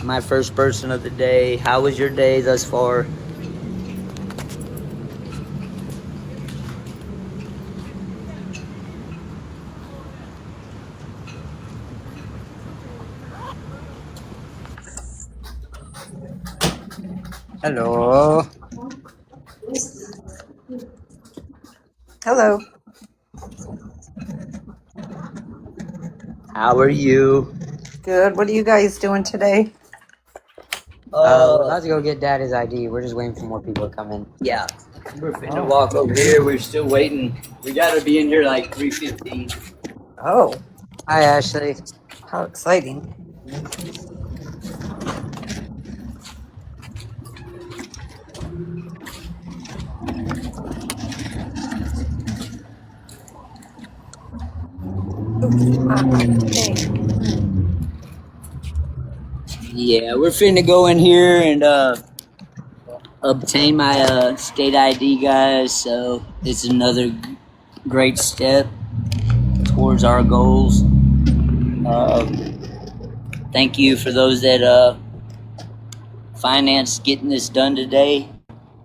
my first person of the day. How was your day thus far? Hello. Hello. How are you? Good. What are you guys doing today? We're about to go get Daddy's ID. We're just waiting for more people to come in. Yeah, we're finna walk over here. We're still waiting. We gotta be in here like 3:15. Oh, Hi, Ashley. how exciting. Oops, okay. Yeah, we're finna go in here and obtain my state ID, guys. So it's another great step towards our goals. Thank you for those that financed getting this done today.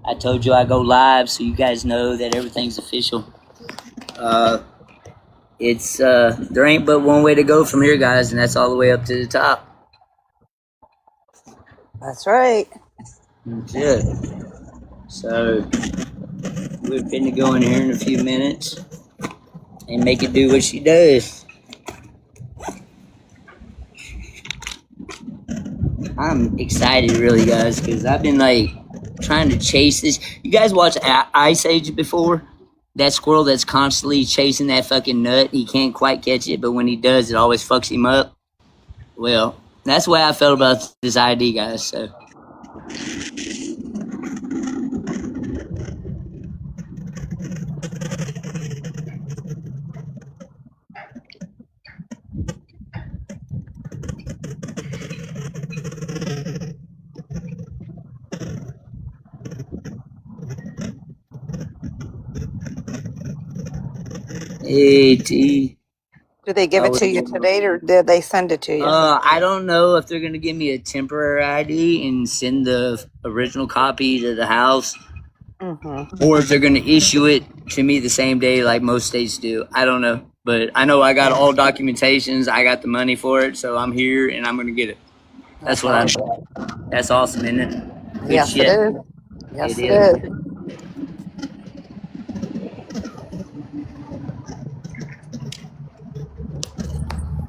I told you I go live, so you guys know that everything's official. It's there ain't but one way to go from here, guys, and that's all the way up to the top. That's right. That's it. So we're finna go in here in a few minutes and make it do what she does. I'm excited, really, guys, because I've been like trying to chase this. You guys watch Ice Age before? That squirrel that's constantly chasing that fucking nut. He can't quite catch it, but when he does, it always fucks him up. Well, that's the way I felt about this ID, guys. So. Hey, T. Did they give it to you today or did they send it to you? I don't know if they're gonna give me a temporary ID and send the original copy to the house, or if they're gonna issue it to me the same day, like most states do. I don't know, but I know I got all documentations. I got the money for it, so I'm here and I'm gonna get it. That's what I'm. That's awesome, isn't it? Good Yes, shit. it is. Yes, It it is. is.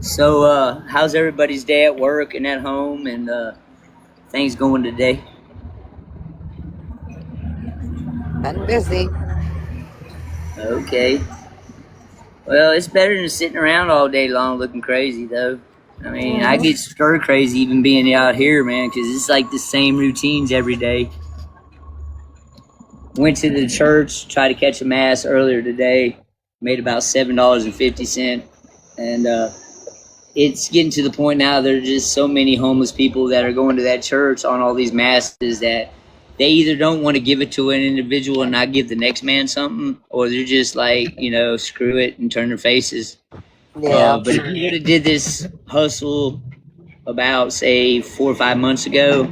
So, how's everybody's day at work and at home and things going today? Been busy. Okay. Well, it's better than sitting around all day long looking crazy, though. I mean, I get stir crazy even being out here, man, because it's like the same routines every day. Went to the church, tried to catch a mass earlier today, made about $7.50, and it's getting to the point now. There are just so many homeless people that are going to that church on all these masses that they either don't want to give it to an individual and not give the next man something, or they're just like, screw it and turn their faces. Yeah. But if you would have did this hustle about, say, 4 or 5 months ago,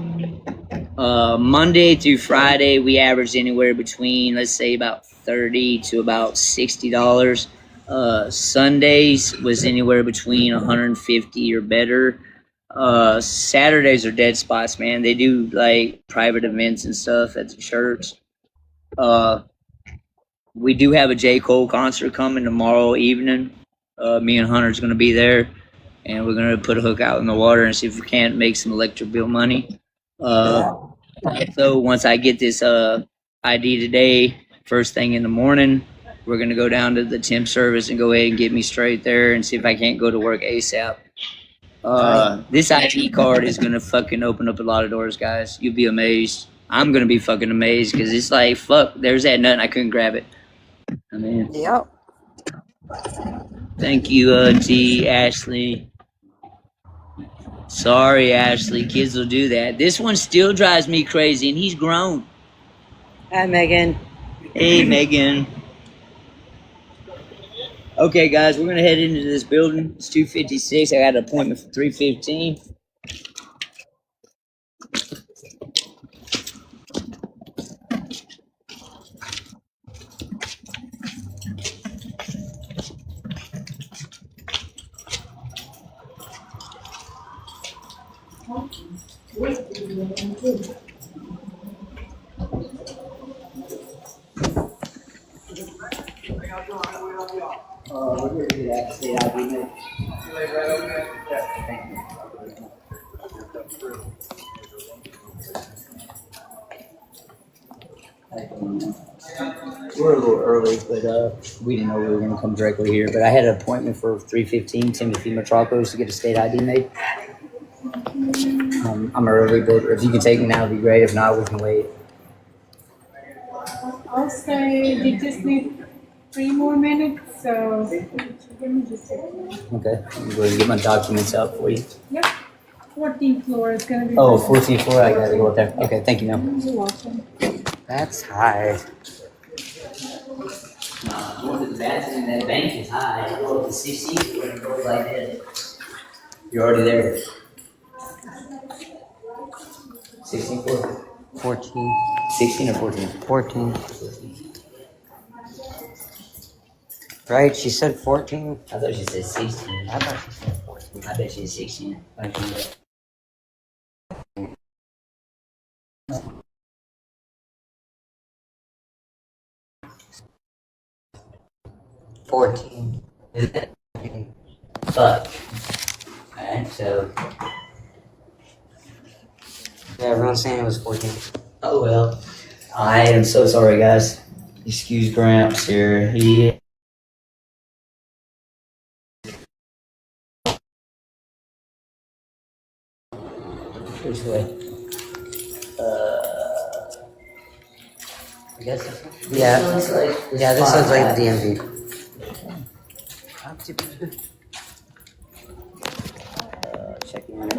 Monday through Friday, we averaged anywhere between, let's say, about $30 to about $60. Sundays was anywhere between 150 or better. Saturdays are dead spots, man. They do like private events and stuff at the church. We do have a J. Cole concert coming tomorrow evening. Me and Hunter's going to be there, and we're going to put a hook out in the water and see if we can't make some electric bill money. So once I get this ID today, first thing in the morning, we're going to go down to the temp service and go ahead and get me straight there and see if I can't go to work ASAP. This ID card is going to fucking open up a lot of doors, guys. You'll be amazed. I'm going to be fucking amazed because it's like, fuck, there's that nut and I couldn't grab it. I mean, Yep. thank you, T. Ashley. Sorry, Ashley. Kids will do that. This one still drives me crazy, and he's grown. Hi, Megan. Hey, Megan. Okay, guys, we're gonna head into this building. It's 2:56. I got an appointment for 3:15. We're a little early, but we didn't know we were going to come directly here. But I had an appointment for 3:15, Timothy Metrocos, to get a state ID made. I'm early, but if you can take me now, it'd be great. If not, we can wait. I'll say they just need 3 more minutes, so give me just a second. Okay, I'm going to get my documents out for you. Yep, 14th floor is gonna be. Oh, 14th floor, I gotta go up there. Okay, thank you, ma'am. You're welcome. That's high. Going to the bathroom, that bank is high. I go up to 16 floor and go like that. You're already there. 16 floor. 14. 16 or 14? 14. Right? She said 14. I thought she said 16. I thought she said 14. I bet she's 16. Okay. 14. Is it? Fuck. Alright, so. Yeah, everyone's saying it was 14. Oh well. I am so sorry, guys. Excuse Gramps here. He. Which way? I guess. Yeah. This looks like. Yeah, this looks like the DMV. Checking in.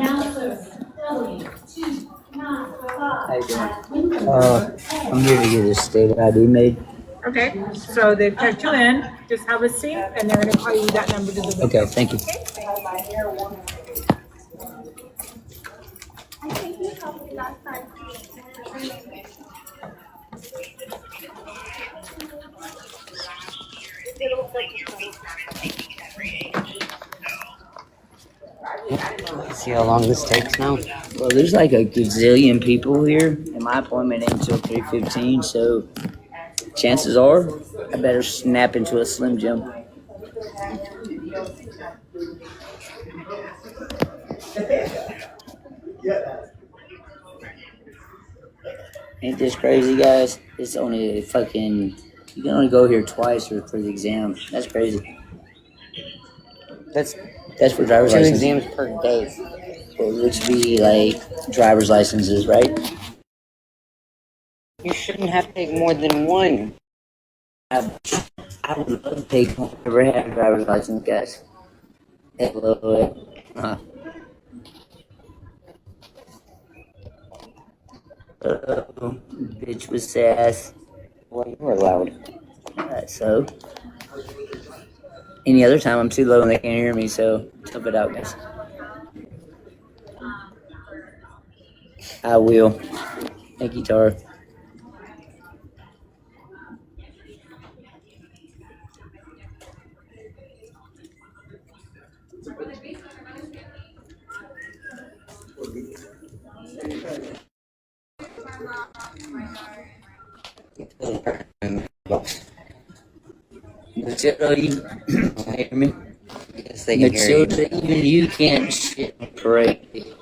How you doing? I'm here to get a state ID made. Okay, so they've checked you in, just have a seat, and they're gonna call you that number to the window. Okay, thank you. See how long this takes now? Well, there's like a gazillion people here, and my appointment ain't until 3:15, so chances are I better snap into a Slim Jim. Ain't this crazy, guys? It's only fucking. You can only go here twice for the exam. That's crazy. That's That's for driver's 2 license. exams per day. Which be like driver's licenses, right? You shouldn't have to take more than one. I would love to take one. Never had a driver's license, guys. Hello. Bitch with sass. Well, you were loud. So, any other time I'm too low and they can't hear me, so tough it out, guys. I will. Thank you, Tara. Matilda, you hear me? Yes, they can hear you. Matilda, even you can't shit correctly.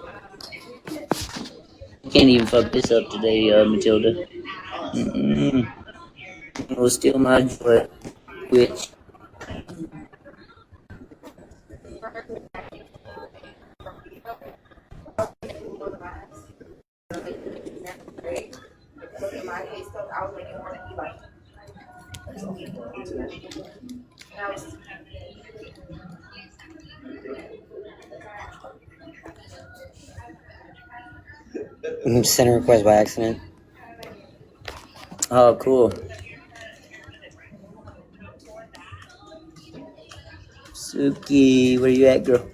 You can't even fuck this up today, Matilda. You'll steal my joy, bitch. Sent a request by accident. Oh, cool. Suki, where you at, girl?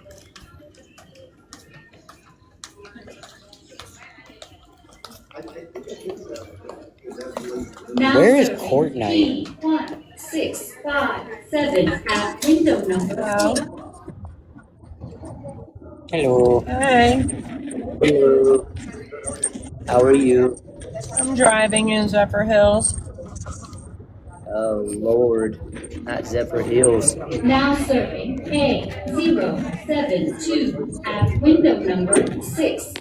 Where is court night? 1657 at window number 2. Hello. Hey. Hello. How are you? I'm driving in Zephyr Hills. Oh, Lord. Not Zephyr Hills. Now serving A072 at window number 6.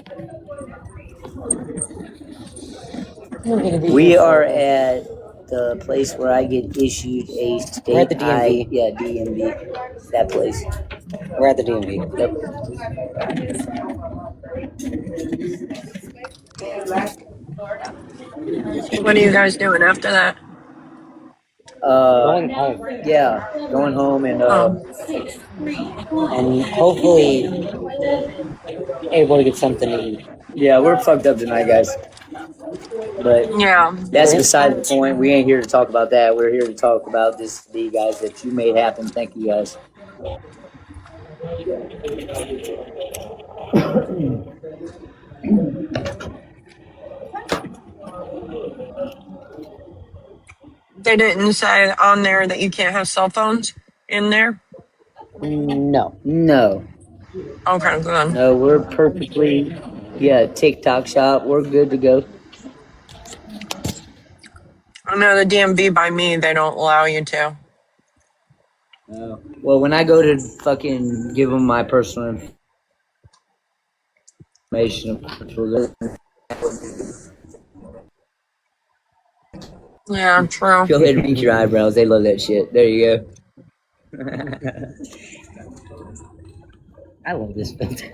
We are at the place where I get issued a state We're at the DMV. DMV. That place. We're at the DMV. Yep. What are you guys doing after that? Going home. Yeah, going home and And hopefully able to get something to eat. yeah, we're fucked up tonight, guys. But Yeah. that's beside the point. We ain't here to talk about that. We're here to talk about this today, guys, that you made happen. Thank you, guys. They didn't say on there that you can't have cell phones in there? No. No. Okay, good. No, we're perfectly, TikTok shop. We're good to go. I know the DMV by me, they don't allow you to. Well, when I go to fucking give them my personal information, Yeah, true. go ahead and wink your eyebrows. They love that shit. There you go. I love this filter.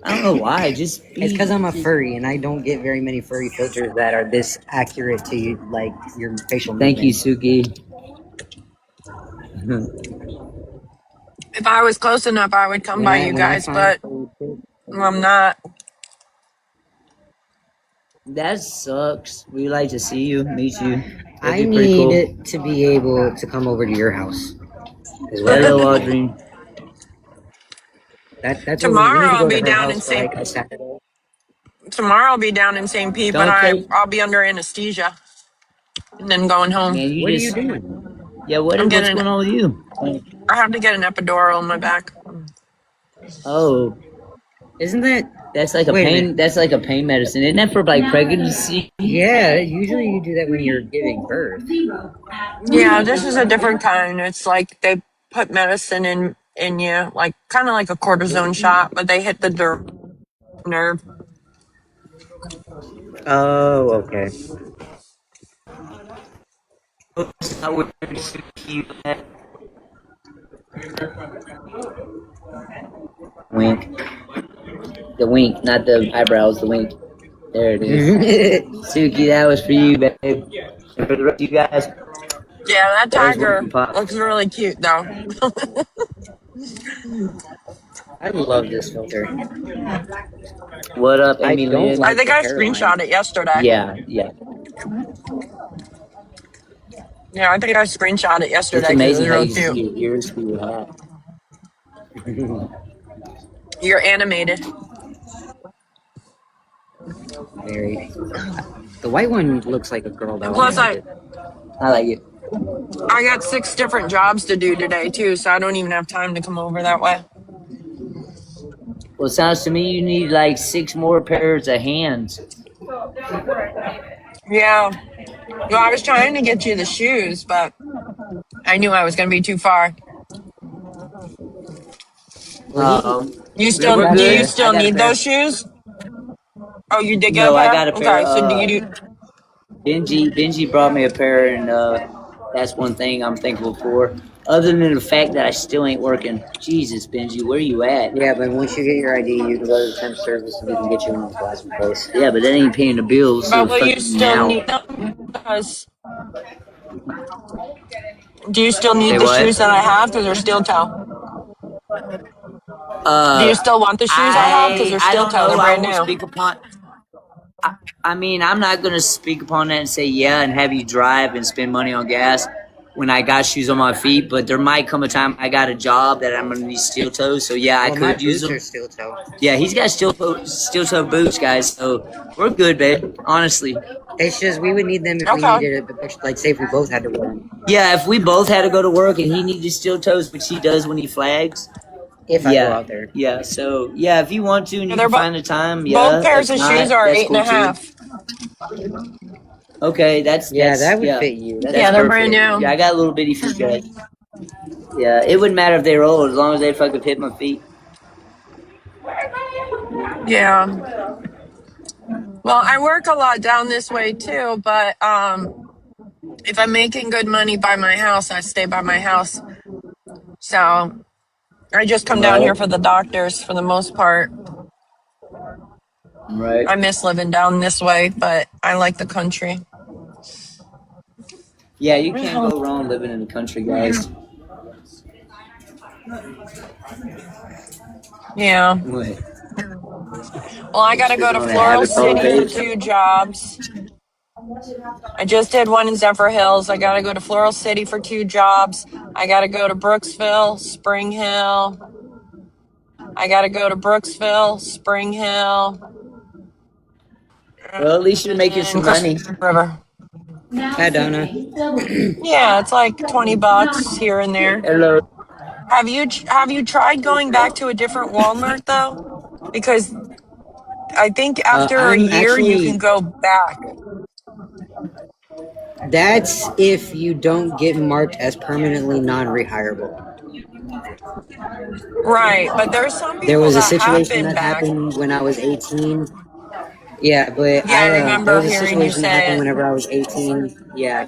I don't know why. Just It's because I'm a furry and I don't get very many furry filters that are this accurate to you, like your facial Thank you, movement. Suki. If I was close enough, I would come by you guys, but I'm not. That sucks. We like to see you, meet you. I need to be able to come over to your house as well. Hello, Audrey. That's Tomorrow we need to I'll go to be her down house in for St. like a Saturday. Tomorrow I'll be down in St. Pete, but I'll be under anesthesia and then going home. Man, What are you doing? Yeah, what's going on with you? I have to get an epidural in my back. Oh, isn't that's like a Wait a pain? minute. That's like a pain medicine, isn't that for like pregnancy? Yeah, usually you do that when you're giving birth. Yeah, this is a different kind. It's like they put medicine in you, like kind of like a cortisone shot, but they hit the nerve. Oh, okay. Wink. The wink, not the eyebrows. The wink. There it is. Suki, that was for you, babe. And for the rest of you guys. Yeah, that tiger Pop. looks really cute though. I love this filter. What up, Amy Lynn? I think I screenshot it yesterday. Yeah. Yeah, I think I screenshot it yesterday. It's amazing it how was you real see cute. your ears through your hat. You're animated. Very. The white one looks like a girl though. And plus, I like it. I got 6 different jobs to do today too, so I don't even have time to come over that way. Well, it sounds to me you need like 6 more pairs of hands. Yeah. Well, I was trying to get you the shoes, but I knew I was going to be too far. You still We're do good. you still need those shoes? Oh, you did get No, a pair? I got a pair. Okay, so do you Benji brought me a pair, and that's one thing I'm thankful for. Other than the fact that I still ain't working. Jesus, Benji, where you at? Yeah, but once you get your ID, you can go to the temp service and we can get you in the plasma place. Yeah, but that ain't paying the bills. But So will you fucking still now. need them? Because do you still Say need the what? shoes that I have? Because they're steel toe. Do you still want the shoes I have? Because they're I steel don't toe. know. They're I brand won't new. speak upon. I mean, I'm not gonna speak upon that and say yeah and have you drive and spend money on gas when I got shoes on my feet. But there might come a time I got a job that I'm gonna need steel toes. So yeah, I could use them. Steel toe. Yeah, he's got steel toe boots, guys. So we're good, babe. Honestly. It's just we would need them if we needed it. Like, say if we both had to wear them. Yeah, if we both had to go to work and he needed steel toes, which he does when he flags, if I go out there. Yeah. So yeah, if you want to and you They're can find the time, both yeah. pairs If of shoes not, are that's eight and cool a too. half. Okay, Yeah, that would fit you. that's Yeah, they're brand perfect. new. Yeah, I got a little bitty feet, guys. Yeah, it wouldn't matter if they were old as long as they fucking fit my feet. Yeah. Well, I work a lot down this way too, but if I'm making good money by my house, I stay by my house. So I just come down here Right. for the doctors for the most part. Right. I miss living down this way, but I like the country. Yeah, you can't go wrong living in the country, guys. Yeah. What? Well, I got to go to On the Floral Avatar City for page? 2 jobs. I just did one in Zephyr Hills. I got to go to Floral City for 2 jobs. I got to go to Brooksville, Spring Hill. I got to go to Brooksville, Spring Hill, Well, at least you're making and some Crystal money. River. Now Hi, Donna. serving W. Yeah, it's like $20 here and there. Hello. Have you tried going back to a different Walmart though? Because I think after a I'm year you actually. can go back. That's if you don't get marked as permanently non-rehirable. Right, but there's some There people was a that have situation been that back. happened when I was 18. Yeah, but Yeah, I there remember was a hearing you situation that say happened it. whenever I was 18. Yeah,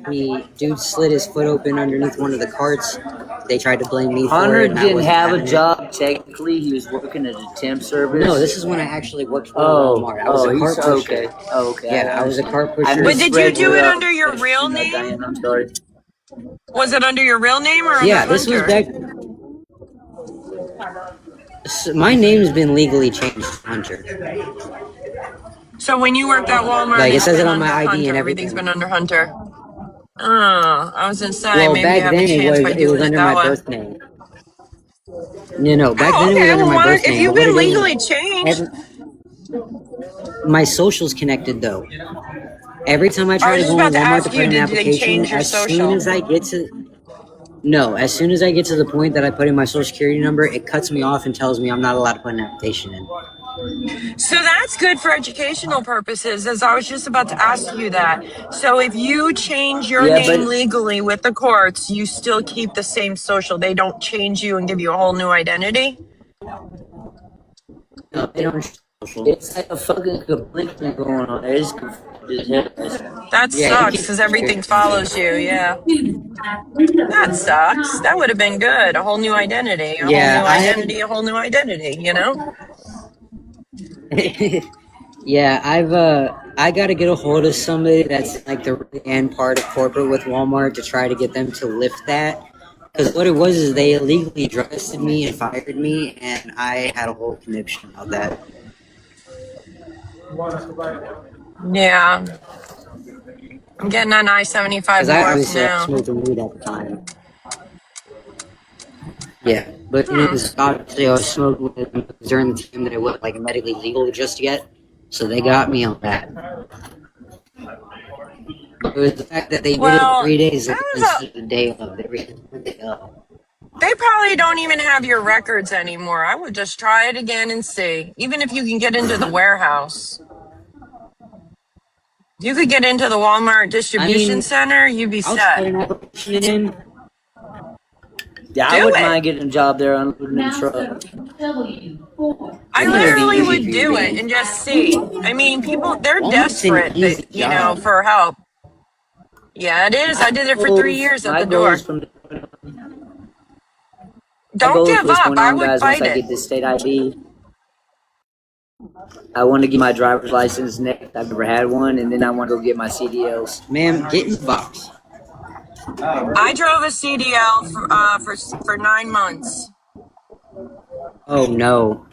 dude slid his foot open underneath one of the carts. They tried to blame me for Hunter it, and I didn't wasn't have a having it. job technically. He was working at a temp service. No, this is when I actually worked for Oh, Walmart. I was a cart pusher. okay. Oh, okay. Yeah, I I was a understand. cart I pusher. But did you misread do your it under your real question, name? Diane. I'm sorry. Was it under your real name or under Yeah, this was Hunter? back. My name's been legally changed to Hunter. So when you worked at Walmart, Like it it's says it been on my under ID Hunter. and Everything's everything. been under Hunter. Oh, I was gonna say Well, maybe you back have a then chance by it was doing it under that my way. birth name. No, back Oh, then it was okay. under Well, my why, birth if name. But you've what been it is, legally changed, my social's connected though. Every time I I try was to just go about on to Walmart to ask put you, in an did they application, change your social? as soon as I get to the point that I put in my social security number, it cuts me off and tells me I'm not allowed to put an application in. So that's good for educational purposes, as I was just about to ask you that. So if you change your Yeah, name but legally with the courts, you still keep the same social. They don't change you and give you a whole new identity. No, they don't. Social. it's like a fucking complete thing going on. It's confused as hell. That Yeah, you sucks can't. because everything follows you. Yeah. That sucks. That would have been good. A whole new identity, a whole Yeah, new identity, a whole new identity, you know? yeah, I got to get a hold of somebody that's like the really end part of corporate with Walmart to try to get them to lift that. Because what it was is they illegally drug tested me and fired me, and I had a whole conniption about that. Yeah. I'm getting on I-75 Because I North obviously I now. smoked weed at the time. Yeah, but it Hmm. was obviously I was smoking with them during the time that it wasn't like medically legal just yet, so they got me on that. It was the fact that they did it Well, 3 days that ago was a. instead of the day of. They were the day of. They probably don't even have your records anymore. I would just try it again and see. Even if you can get into the warehouse. If you could get into the Walmart I distribution mean, center, you'd be I'll set. put an application in. Yeah, I Do wouldn't it. mind getting a job there unloading the Now truck. serving W4. I It's gonna be literally easy would for you to do get it in. and just see. I mean, people, they're Walmart's an desperate, easy job. for help. Yeah, it is. I did it for 3 years at My the goals door. from my Don't goals give from this up. point I on, would guys. Once fight I it. get this state ID, I want to get my driver's license next. I've never had one, and then I want to go get my CDLs. Ma'am, get in the box. I drove a CDL for 9 months. Oh no.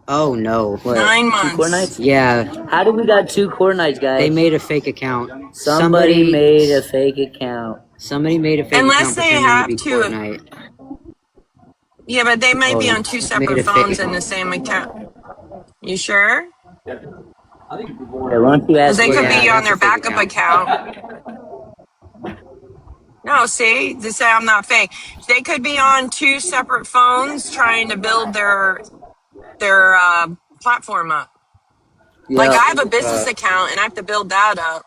Oh no. What? 2 core 9 months. nights? Yeah, How did we got 2 core nights, guys? they made a fake account. Somebody made a fake account. Somebody made a fake Unless account they pretending to have be to. Fortnite. Yeah, but they might Oh, be they on two made separate a fake phones in the account. same account. You sure? Yeah, why don't you Because ask they her could Yeah, be that? on that's a their fake backup account. account. No, see, to say I'm not fake. They could be on two separate phones trying to build their platform up. Like I Yeah. have a business account and I have to build that up.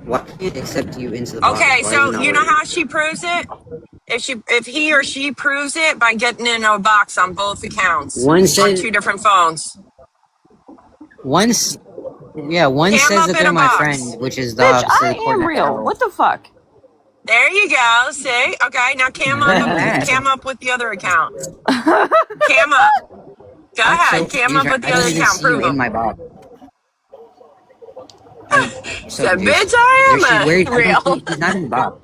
Why can't it accept you into the box? Okay, Why is it so not you know working? how she proves it? If he or she proves it by getting in a box on both accounts One on says two different phones. one Cam says up that in they're a my box. friend, which is the Bitch, opposite I am according to real. Harold. What the fuck? There you go. See? Okay, now cam up with the other account. Cam up. Go I'm so ahead. Cam confused. up with I the don't other even account. see you Prove in them. my box. I'm so Said, confused. bitch, I There she am where a I don't real. see she's not in the box.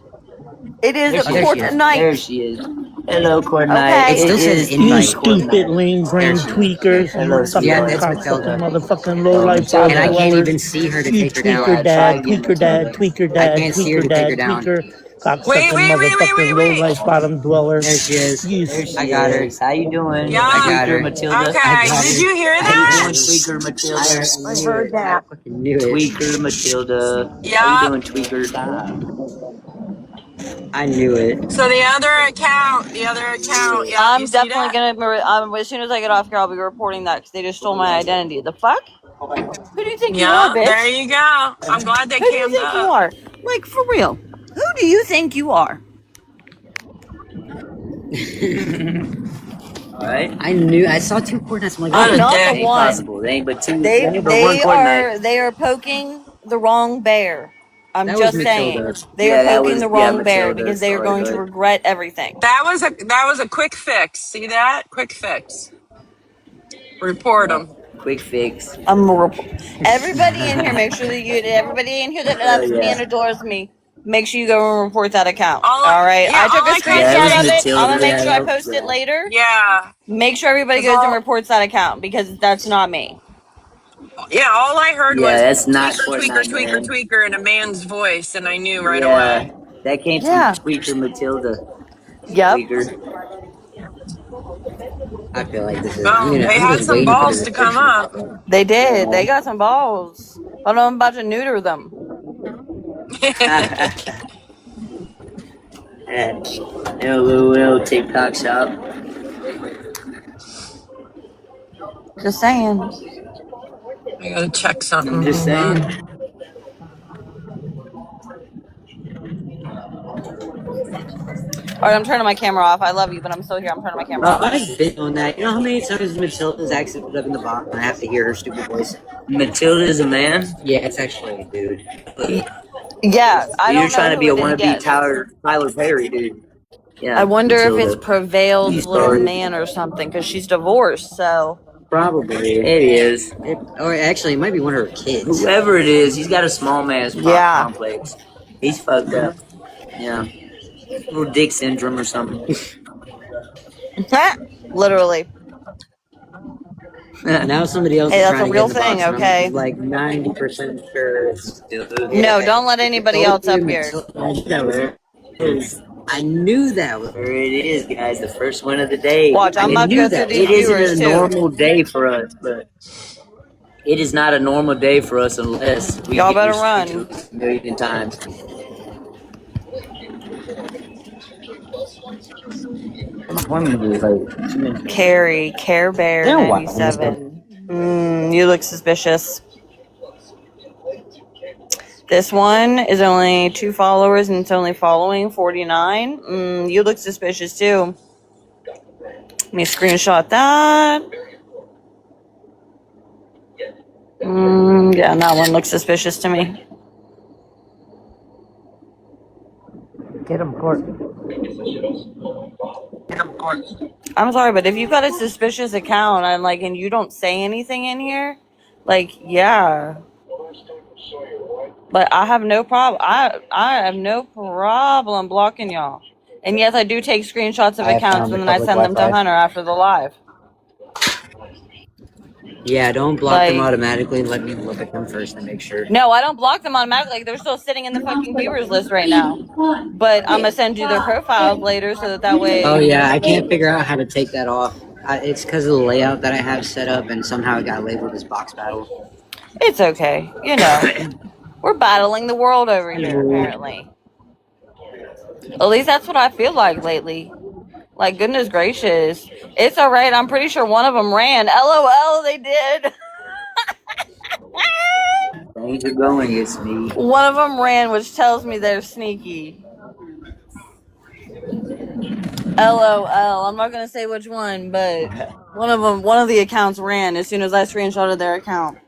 It is There a she There is. she is. There Fortnite. she is. Hello, Coordinate. Okay. It still It says is You invite. stupid Coordinate. lame There brain she is. tweakers, you Hello, Yeah, fucking sweetheart. that's cocksucking Matilda. motherfucking low Oh, life bottom And I Matilda. can't dwellers. even see her to You take her tweaker down. Try dad, again, tweaker dad, Matilda. tweaker I dad, can't see her tweaker to take dad, her down. tweaker, Wait, cocksucking motherfucking low wait. life bottom dweller. There she is. You There I she got her. is. How you doing? I Yeah. got Tweaker her. Matilda. I Okay. got Did her. you hear How you doing, that? Tweaker Matilda? I Knew heard it. I that. fucking knew it. Tweaker Matilda. How you Yep. doing, Tweaker? I knew it. So the other account, yep, you I'm see definitely that? gonna. As soon as I get off here, I'll be reporting that because they just stole my identity. The fuck? Who do you think you are, Yeah, there bitch? you go. I'm glad they Who do you cammed think you up. are? Like for real? Who do you think you are? Alright. I saw two coordinates. I'm like, What I'm a wait. not the Ain't dick. one. possible. They ain't but two. They They ain't but one they coordinate. are they are poking the wrong bear. I'm That was just saying. Matilda. They are Yeah, that poking was the wrong bear Matilda. because they are Sorry, going to bud. regret everything. That was a quick fix. See that? Quick fix. Report them. Quick fix. I'm a everybody in here. Make sure that everybody in here that Oh loves me yeah. and adores me. Make sure you go and report that account. All All right. yeah, I took all a I can Yeah, it was screenshot of it. say, I'm gonna Matilda. make Yeah, sure I that post it later. yeah, Make sure everybody because goes and reports that account because that's not me. all I heard Yeah, was that's not Fortnite, tweaker, man. tweaker in a man's voice, and I knew right Yeah, away. that came from Yeah. Tweaker Matilda. Yep. Tweaker. I feel like this is. Well, they I'm had just some waiting for the balls to come description to up. pop up. They did. They got some balls. Hold on, I'm about to neuter them. In a little TikTok shop. Just saying. I gotta check I'm something. just Hold saying. on. All right, I'm turning my camera off. I love you, but I'm still here. I'm turning my camera off. I've been on that. You know how many times Matilda's accent put up in the box and I have to hear her stupid voice? Matilda's a man. Yeah, it's actually a dude. Yeah, I You're don't know trying to who be a it is wannabe yet. Tyler Perry, dude. I Yeah, wonder if it's Matilda. Prevail's little Sorry. man or something because she's divorced. So Probably. It is. Or actually, it might be one of her kids. Whoever it is, he's got a small man's yeah, complex. He's fucked up. Yeah. Little dick syndrome or something. literally. Now somebody else Hey, is that's trying a to get real in the box, thing. and Okay. I'm like 90% sure it's. No, don't let anybody else up here. I knew that was. There it is, guys. The first one of the day. Watch, I'm about to go through these It isn't viewers a too. normal day for us, but it is not a normal day for us unless we Y'all get better used run. to it a million times. Care Bear They're wild. 97. You look suspicious. This one is only 2 followers and it's only following 49. You look suspicious too. Let me screenshot that. Yeah, that one looks suspicious to me. Get him, Court. I'm sorry, but if you've got a suspicious account and you don't say anything in here, yeah. But I have no problem. I have no problem blocking y'all. And yes, I do take screenshots of I have accounts found the and then I public send them to Wi-Fi. Hunter after the live. Yeah, don't block them automatically. Let me look at them first and make sure. No, I don't block them automatically. They're still sitting in the fucking viewers list right now. But I'm gonna send you their profiles later so that way. Oh yeah, I can't figure out how to take that off. It's because of the layout that I have set up, and somehow it got labeled as box battle. It's okay. You know, we're battling the world over here, apparently. At least that's what I feel like lately. Like, goodness gracious. It's alright. I'm pretty sure one of them ran. LOL, they did. Things are going against me. One of them ran, which tells me they're sneaky. LOL. I'm not going to say which one, but one of the accounts ran as soon as I screenshotted their account.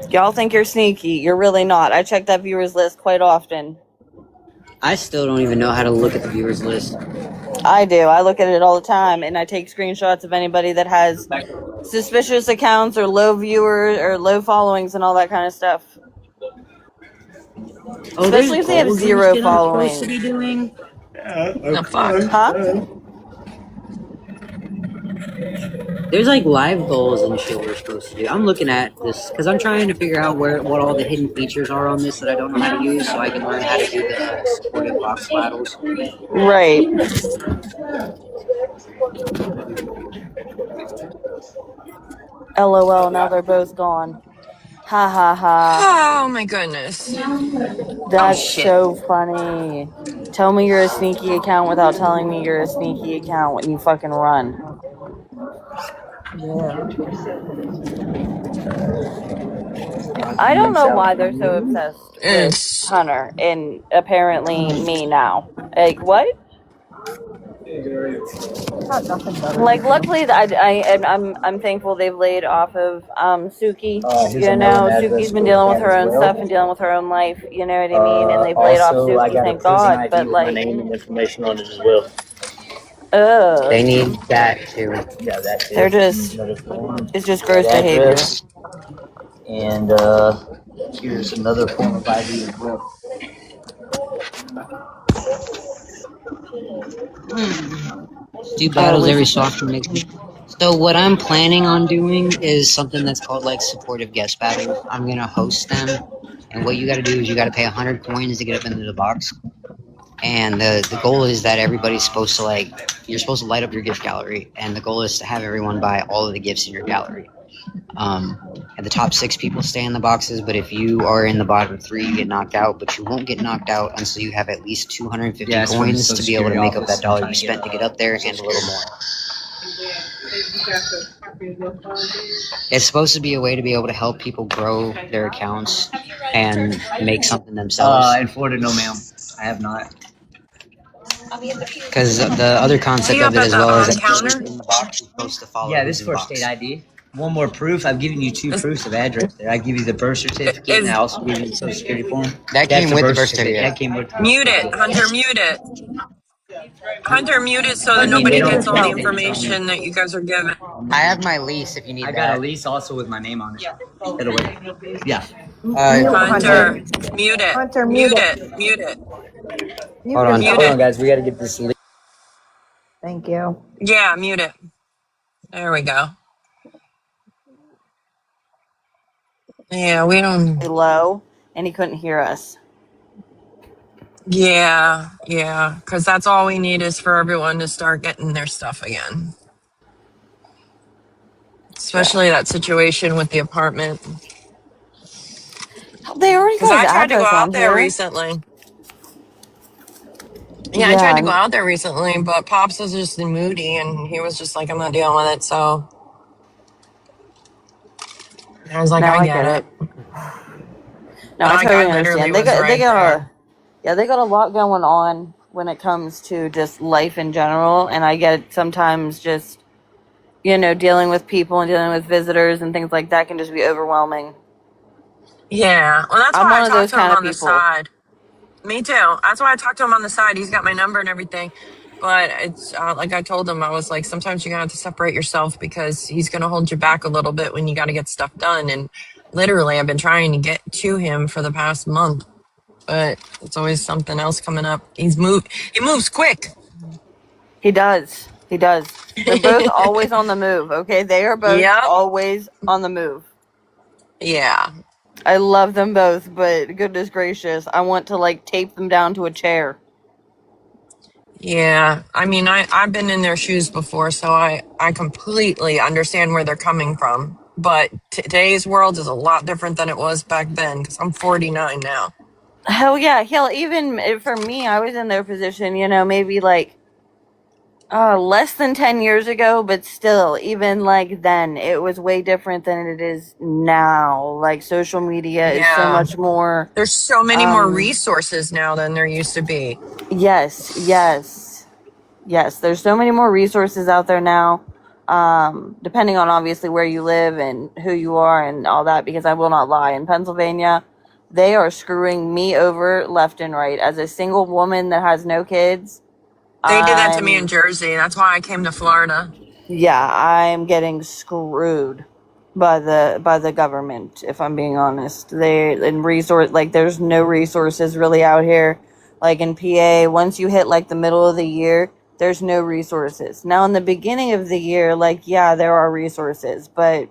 Y'all think you're sneaky. You're really not. I check that viewers list quite often. I still don't even know how to look at the viewers list. I do. I look at it all the time, and I take screenshots of anybody that has suspicious accounts or low viewers or low followings and all that kind of stuff. Oh, Especially if they have goals and 0 shit I'm supposed to following. be doing. The fuck? Huh? There's like live goals and shit we're supposed to do. I'm looking at this because I'm trying to figure out what all the hidden features are on this that I don't know how to use, so I can learn how to do the supportive box battles. Right. LOL, now they're both gone. Ha ha ha. Oh my goodness. Oh That's shit. so funny. Tell me you're a sneaky account without telling me you're a sneaky account when you fucking run. I don't know why they're so obsessed with It's Hunter and apparently me now. Like, what? Like, luckily, I'm thankful they've laid off of Suki. You know, Suki's been dealing with her own stuff and dealing with her own life. You know what I mean? And they've laid off Also, I Suki, got a thank prison God. ID But with my like, name and information on it as well. They need that too. Yeah, that's it. they're just, Another form. it's just gross behavior. Address. And here's another form of ID as well. Do battles every so often makes me. So what I'm planning on doing is something that's called like supportive guest battles. I'm gonna host them, and what you got to do is you got to pay 100 coins to get up into the box. And the goal is that everybody's supposed to you're supposed to light up your gift gallery, and the goal is to have everyone buy all of the gifts in your gallery. And the top 6 people stay in the boxes, but if you are in the bottom 3, you get knocked out. But you won't get knocked out until you have at least 250 coins to be able to make up that dollar you spent to get up there and a little more. It's supposed to be a way to be able to help people grow their accounts and make something themselves. In Florida, no, ma'am. I have not. Because the other concept you of it up at as the well is that counter? in the box you're supposed to follow. Yeah, this who's is in for the box. state ID. One more proof. I've given you 2 proofs of address there. I give you the birth certificate, and I also give you the social security form. That That's came with the birth certificate. That came with. Mute it, Hunter. Mute it. Hunter, mute it so that I mean, they nobody don't gets all the have anything on me. information that you guys are giving. I have my lease if you need I that. got a lease also with my name on it. It'll work. Yeah. Hunter, mute it. Hunter, Mute it. Mute it. Hold on. Mute Hold on, it. guys. We got to get this lease. Thank you. Yeah, mute it. There we go. Yeah, we don't. Low, and he couldn't hear us. Yeah, because that's all we need is for everyone to start getting their stuff again. Especially that situation with the apartment. They already Because got I his tried to go address out on there here. recently. Yeah, I tried to go out there recently, but Pops was just moody, and he was just like, I'm not dealing with it, so I was like, No, I get it. No, I Like, totally I literally understand. was right there. They got a lot going on when it comes to just life in general, and I get sometimes just, you know, dealing with people and dealing with visitors and things like that can just be overwhelming. Yeah, well, that's I'm why one I of talked those to him kind of on the people. side. Me too. That's why I talked to him on the side. He's got my number and everything. But it's like I told him, I was like, sometimes you're going to have to separate yourself because he's going to hold you back a little bit when you got to get stuff done. And literally, I've been trying to get to him for the past month, but it's always something else coming up. He moves quick. He does. They're both always on the move, okay? They are both Yep. always on the move. Yeah. I love them both, but goodness gracious, I want to like tape them down to a chair. Yeah, I mean, I've been in their shoes before, so I completely understand where they're coming from. But today's world is a lot different than it was back then because I'm 49 now. Hell yeah, hell, even for me, I was in their position, maybe like less than 10 years ago, but still, even like then, it was way different than it is now. Like, social media is so Yeah, much more. there's so many more Um, resources now than there used to be. yes, yes, yes. There's so many more resources out there now. Depending on obviously where you live and who you are and all that, because I will not lie, in Pennsylvania, they are screwing me over left and right. As a single woman that has no kids, They did that to me in I'm Jersey. That's why I came to Florida. yeah, I'm getting screwed by the government, if I'm being honest. They in resort like there's no resources really out here. Like in PA, once you hit like the middle of the year, there's no resources. Now in the beginning of the year, like yeah, there are resources, but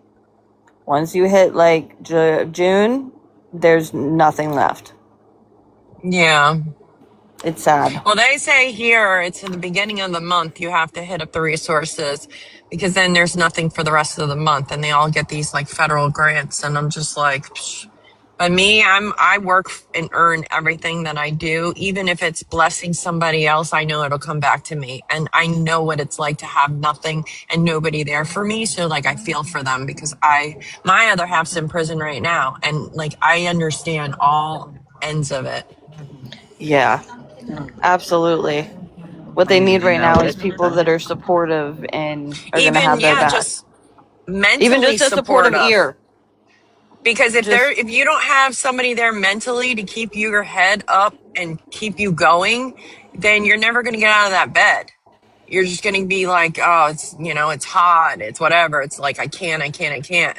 once you hit like June, there's nothing left. Yeah. It's sad. Well, they say here it's in the beginning of the month you have to hit up the resources because then there's nothing for the rest of the month and they all get these like federal grants and I'm just like psh. But me, I work and earn everything that I do. Even if it's blessing somebody else, I know it'll come back to me. And I know what it's like to have nothing and nobody there for me. So like I feel for them because my other half's in prison right now and like I understand all ends of it. Yeah, absolutely. What they need You right know, now is it's people that are supportive and are going to Even have their yeah, back. just Even mentally just a supportive supportive ear. because Just if you don't have somebody there mentally to keep your head up and keep you going, then you're never going to get out of that bed. You're just going to be like, oh, it's it's hot, it's whatever. It's like I can't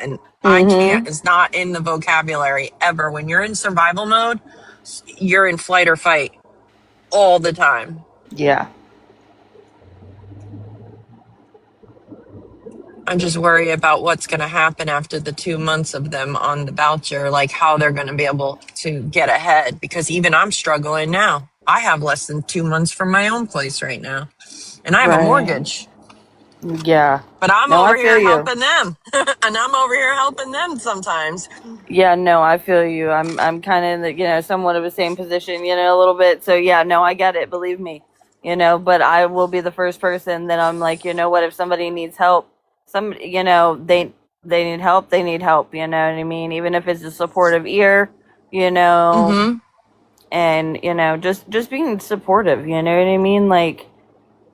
and I can't mm-hmm. is not in the vocabulary ever. When you're in survival mode, you're in flight or fight all the time. Yeah. I just worry about what's going to happen after the 2 months of them on the voucher, like how they're going to be able to get ahead. Because even I'm struggling now. I have less than 2 months from my own place right now, and I have a Right. mortgage. Yeah. But I'm No, I over feel here you. helping them, and I'm over here helping them sometimes. Yeah, no, I feel you. I'm kind of in the, somewhat of the same position, a little bit. So yeah, no, I get it. Believe me, but I will be the first person that I'm like, you know what, if somebody needs help, they need help, they need help, you know what I mean? Even if it's a supportive ear, you know, Mm-hmm. and just being supportive, you know what I mean? Like,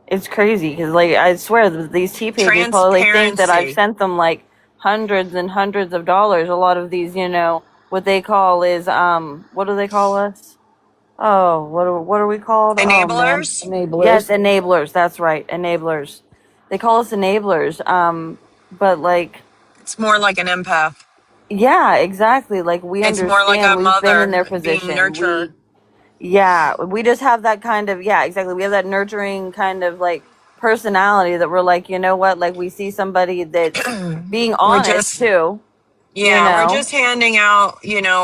it's crazy because, like, I swear these T pages probably think that I've Transparency. sent them like hundreds and hundreds of dollars. A lot of these, what they call is what do they call us? Oh, what are we called? Oh man, Enablers. yes, Enablers. enablers. That's right, enablers. They call us enablers. But like, It's more like an empath. yeah, exactly. Like, we It's more like understand. a We've been in mother their being position. nurtured. Yeah, we just have that kind of, yeah, exactly. We have that nurturing kind of like personality that we're like, you know what, like we see somebody that's being We're honest just too, you Yeah, we're know? just handing out,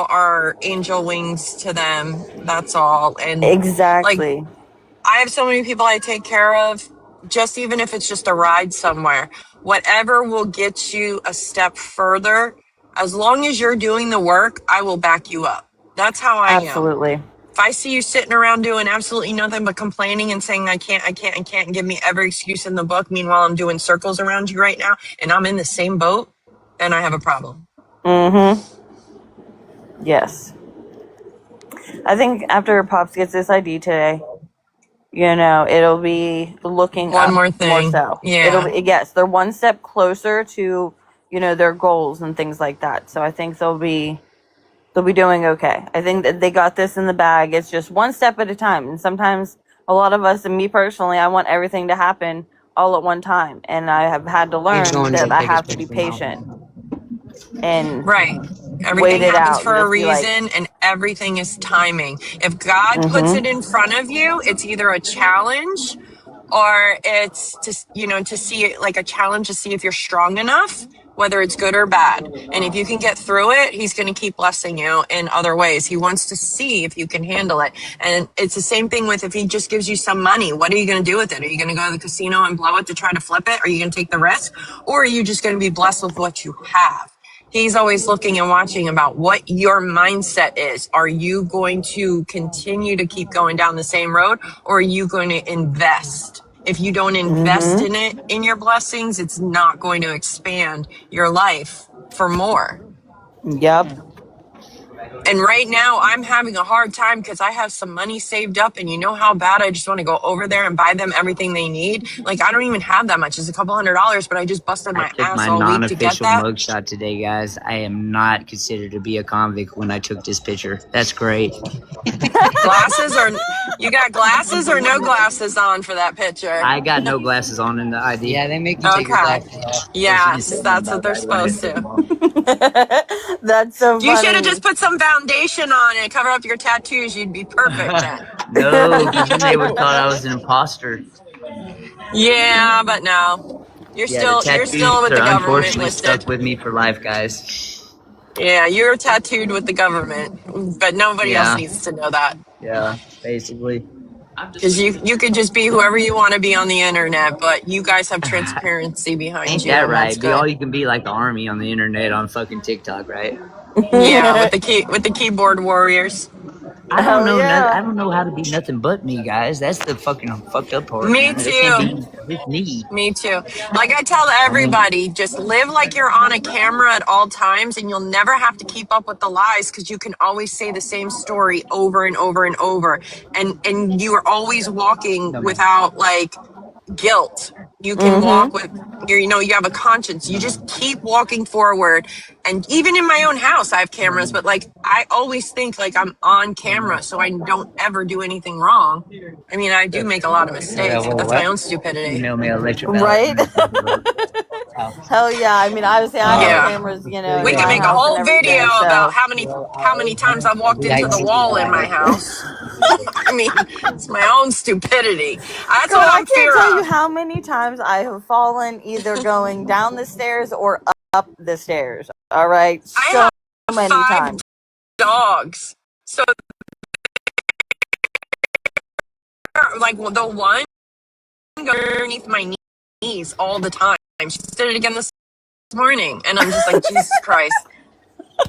our angel wings to them. That's all. And like, Exactly. I have so many people I take care of, just even if it's just a ride somewhere, whatever will get you a step further. As long as you're doing the work, I will back you up. That's how I am. Absolutely. If I see you sitting around doing absolutely nothing but complaining and saying, I can't, and give me every excuse in the book, meanwhile, I'm doing circles around you right now, and I'm in the same boat, then I have a problem. Mm-hmm. Yes. I think after Pops gets this ID today, it'll be looking One up more more thing. so. It'll Yeah. be, yes, they're one step closer to, their goals and things like that. So I think they'll be doing okay. I think that they got this in the bag. It's just one step at a time. And sometimes a lot of us, and me personally, I want everything to happen all at one time. And I have had to He's learn going to that I take his have to be medicine now. patient and Right. wait Everything it happens out and for a just be like, reason and everything is timing. If God puts it mm-hmm. in front of you, it's either a challenge or it's to see it like a challenge to see if you're strong enough whether it's good or bad. And if you can get through it, he's going to keep blessing you in other ways. He wants to see if you can handle it. And it's the same thing with if he just gives you some money, what are you going to do with it? Are you going to go to the casino and blow it to try to flip it? Are you going to take the risk? Or are you just going to be blessed with what you have? He's always looking and watching about what your mindset is. Are you going to continue to keep going down the same road, or are you going to invest? If you don't invest in it, in your blessings, it's not going to expand your life for more. Yep. And right now I'm having a hard time because I have some money saved up, and you know how bad I just want to go over there and buy them everything they need. Like, I don't even have that much. It's a couple $100s, but I just busted I my took ass my all week to get non-official that. mugshot today, guys. I am not considered to be a convict when I took this picture. That's great. Glasses, or you got glasses or no glasses on for that picture? I got no glasses on in the ID. Yeah, they make you take your Okay. glasses off. Yes, that's what they're supposed to. That's so You should have funny. just put some foundation on and cover up your tattoos. You'd be perfect, Jen. No, because then they would have thought I was an imposter. Yeah, but no. You're Yeah, the still tattoos with are the government unfortunately listed. stuck with me for life, guys. Yeah, you're tattooed with the government, but nobody else Yeah, needs to know that. yeah, basically. Because you could just be whoever you want to be on the internet, but you guys have transparency behind Ain't you, that and that's right? Be all good. you can be like the army on the internet on fucking TikTok, right? Yeah, with the keyboard warriors. I don't Hell know. yeah. I don't know how to be nothing but me, guys. That's the fucking fucked up part, Me man. There can't too. be just me. Me too. Like I tell I mean, everybody, just live like you're on a camera at all times, and you'll never have to keep up with the lies because you can always say the same story over and over and over. And you are always walking no, man. without like guilt. You can walk with you have a conscience. You just keep walking forward. And even in my own house, I have cameras, but like I always think like I'm on camera, so I don't ever do anything wrong. I mean, I do make a lot of mistakes, but Well, that's my what? own stupidity. Email me an electric ballot. Right? Oh. Hell yeah. I mean, obviously I have Yeah. cameras, in We can my make a house and whole video everything. about So how many times I've walked into the Yikes. wall in my house. I mean, it's my own stupidity. That's girl, what I I'm can't fear tell you of. how many times I have fallen either going down the stairs or up the stairs. All right. I So have many 5 times. dogs. So like the one goes underneath my knees all the time. She did it again this morning, and I'm just like, Jesus Christ.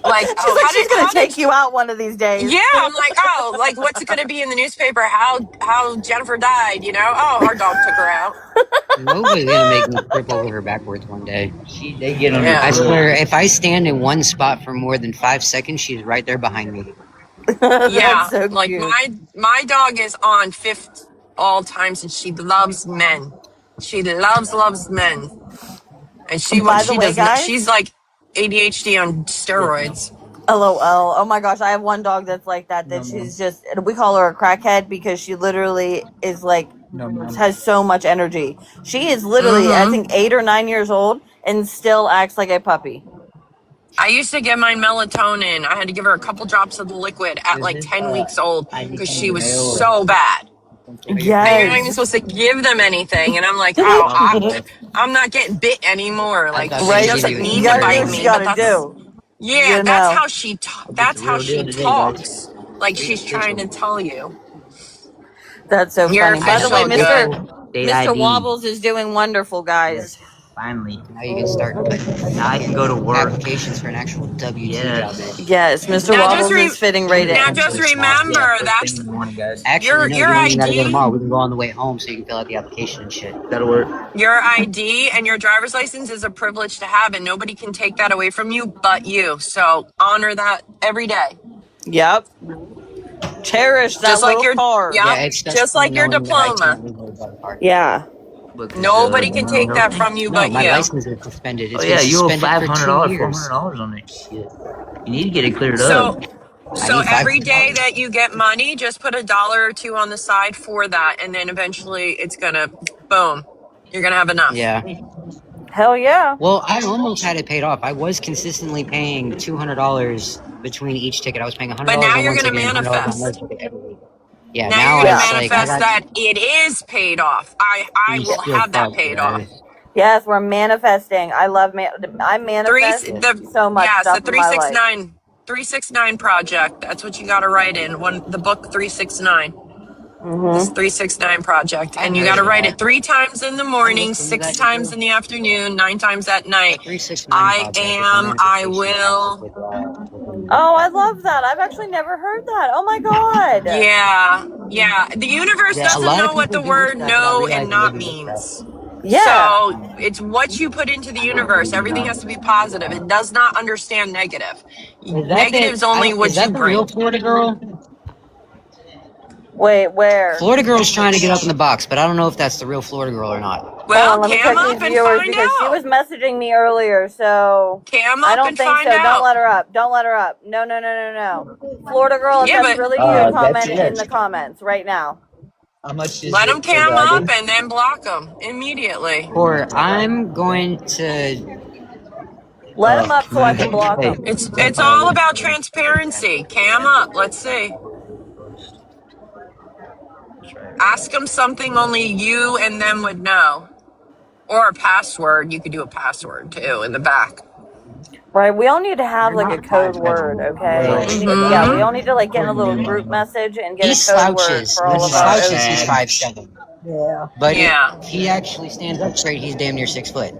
Like, She's like, she's gonna how did take you out one of these days. yeah, I'm like, oh, like what's it gonna be in the newspaper? How Jennifer died, Oh, our dog took her out. Nobody's gonna make me trip over her backwards one day. They get on Yeah. I your swear, if I stand in one spot for more than 5 seconds, she's right there behind me. That's Yeah. so Like cute. my dog is on fifth all times, and she loves men. She loves men. And By the she way, does not she's guys, like ADHD on steroids. LOL. Oh my gosh, I have one dog that's like that. That she's just, we call her a crackhead because she literally is like, has so much energy. She is literally, I Mm-hmm. think, 8 or 9 years old and still acts like a puppy. I used to give mine melatonin. I had to give her a couple drops of the liquid at like 10 weeks old because she was so bad. And you're not even Yes. supposed to give them anything. And I'm like, oh, I'm not getting bit anymore. I Like, thought she she was Right? giving doesn't you You need to gotta do bite what you me, but gotta that's, do. yeah, that's how Get the that's how real deal she today, guys. talks. Like she's trying to tell you. That's so You're funny. By the way, official, good. State Mr. ID. Wobbles is doing wonderful, guys. Yes, finally. Now you can start putting Now I can go to work. applications for an actual W-2 job in. Yes. Yes, Mr. Now just Wobbles is fitting right now in. just remember First thing that's in the morning, guys. Actually, no, your you don't even gotta go ID. tomorrow. We can go on the way home so you can fill out the application and shit. That'll work. Your ID and your driver's license is a privilege to have, and nobody can take that away from you but you. So honor that every day. Yep. Cherish that Just like little your card. Yeah, yep, it's just stressful like your knowing that I diploma. can't leave without a car. Yeah. Because, Nobody can take that from you No, but my you. license is suspended. It's Oh been yeah, you owe suspended for 2 $500, years. $400 on it. Shit. You need to get it cleared So up. I so need every day $500. that you get money, just put $1 or $2 on the side for that, and then eventually it's gonna boom. You're gonna have enough. Yeah. Hell yeah. Well, I almost had it paid off. I was consistently paying $200 between each ticket. I was paying But $100 now on you're one gonna ticket and $100 on another manifest. ticket every week. Yeah, Now you're now gonna it's like I manifest got that it is paid off. I he's will still have that fucked, paid off. guys. Yes, we're manifesting. I love I manifest so much the stuff in my life. 369 project. That's what you got to write in the book 369. This 369 project, and you got to write it 3 times in the morning, 6 times in the afternoon, 9 times at night. 369 I project. am. I will. Oh, I love that. I've actually never heard that. Oh my god. Yeah. The universe Yeah, a doesn't lot know of what people the do this word stuff without no and realizing they not do this stuff. means. Yeah. So it's what you put into the universe. Everything has to be positive. It does not understand negative. Negative's only Is what that you the real bring. Florida girl? Wait, where? Florida girl's trying to get up in the box, but I don't know if that's the real Florida girl or not. Hold Well, on, let me cam check these up and viewers find because she out. was messaging me earlier, so Cam I up don't and think find so. Don't out. let her up. Don't let her up. No. Florida girl, if Yeah, that's but really you, That's comment it. in the comments right now. How much is let them it to cam write up in? and then block them immediately. Or I'm going to. Let them up so I can block Hey, them. It's all about transparency. Cam up. Let's see. Ask them something only you and them would know. Or a password. You could do a password too in the back. Right, we all need to have like a code word, okay? We all need to like get in a little group message and get He a code word slouches. for When all he of our slouches, he's OGs. 5'7". Yeah. But Yeah. if he actually stands up straight, he's damn near 6 foot.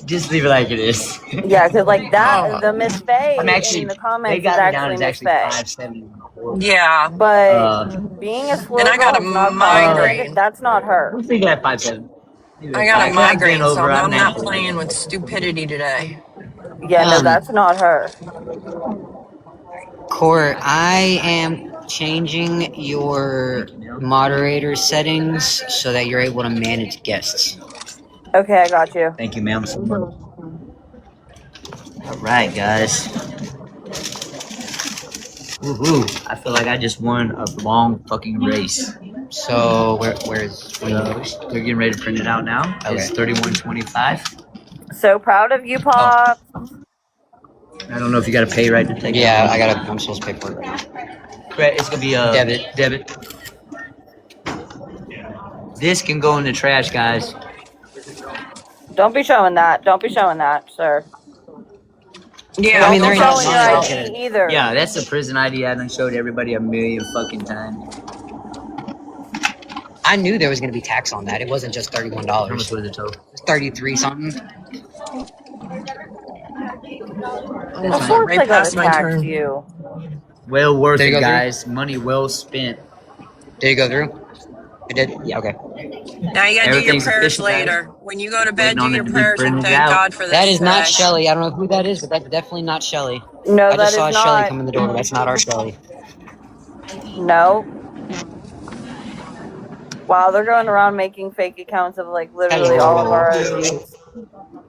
Just leave it like it is. Yeah, because like that, Oh. the Miss Faye I'm actually. in the They comments is got me down actually as Miss actually Faye. 5'7". Yeah. But being a And Florida I got girl a and not positive, migraine. that's not her. We'll figure at 5'7". I got a I've been migraine, so over. I'm I'm not naturally. playing with stupidity today. Yeah, no, that's not her. Core, I am changing your moderator settings so that you're able to manage guests. Okay, I got you. Thank you, ma'am. All right, guys. Woohoo! I feel like I just won a long fucking race. So where's We're getting ready to print it out now. It's 31.25. So proud of you, Pop. I don't know if you got to pay right to take. Yeah, I'm supposed to pay for it right now. Right, it's gonna be a Debit. This can go in the trash, guys. Don't be showing that. Don't be showing that, sir. Yeah, I mean, Don't there be ain't don't showing nothing your wrong show. with it. ID either. Yeah, that's the prison ID I done showed everybody a million fucking times. I knew there was going to be tax on that. It wasn't just $31. How much was it total? 33 something. Of Okay, course right they gotta past my tax turn. you. Well worth Did it it, go through? guys. Money well spent. Did it go through? It did? Yeah. Okay. Now you gotta do your Everything's prayers official, guys. later. When you go to bed, Waiting do on it your to be prayers and printed thank out. God for That this is not today. Shelly. I don't know who that is, but that's definitely not Shelly. No, I just that is saw Shelly not. come in the door. That's not our Shelly. No. Wow, they're going around making fake accounts of like literally all of our OGs.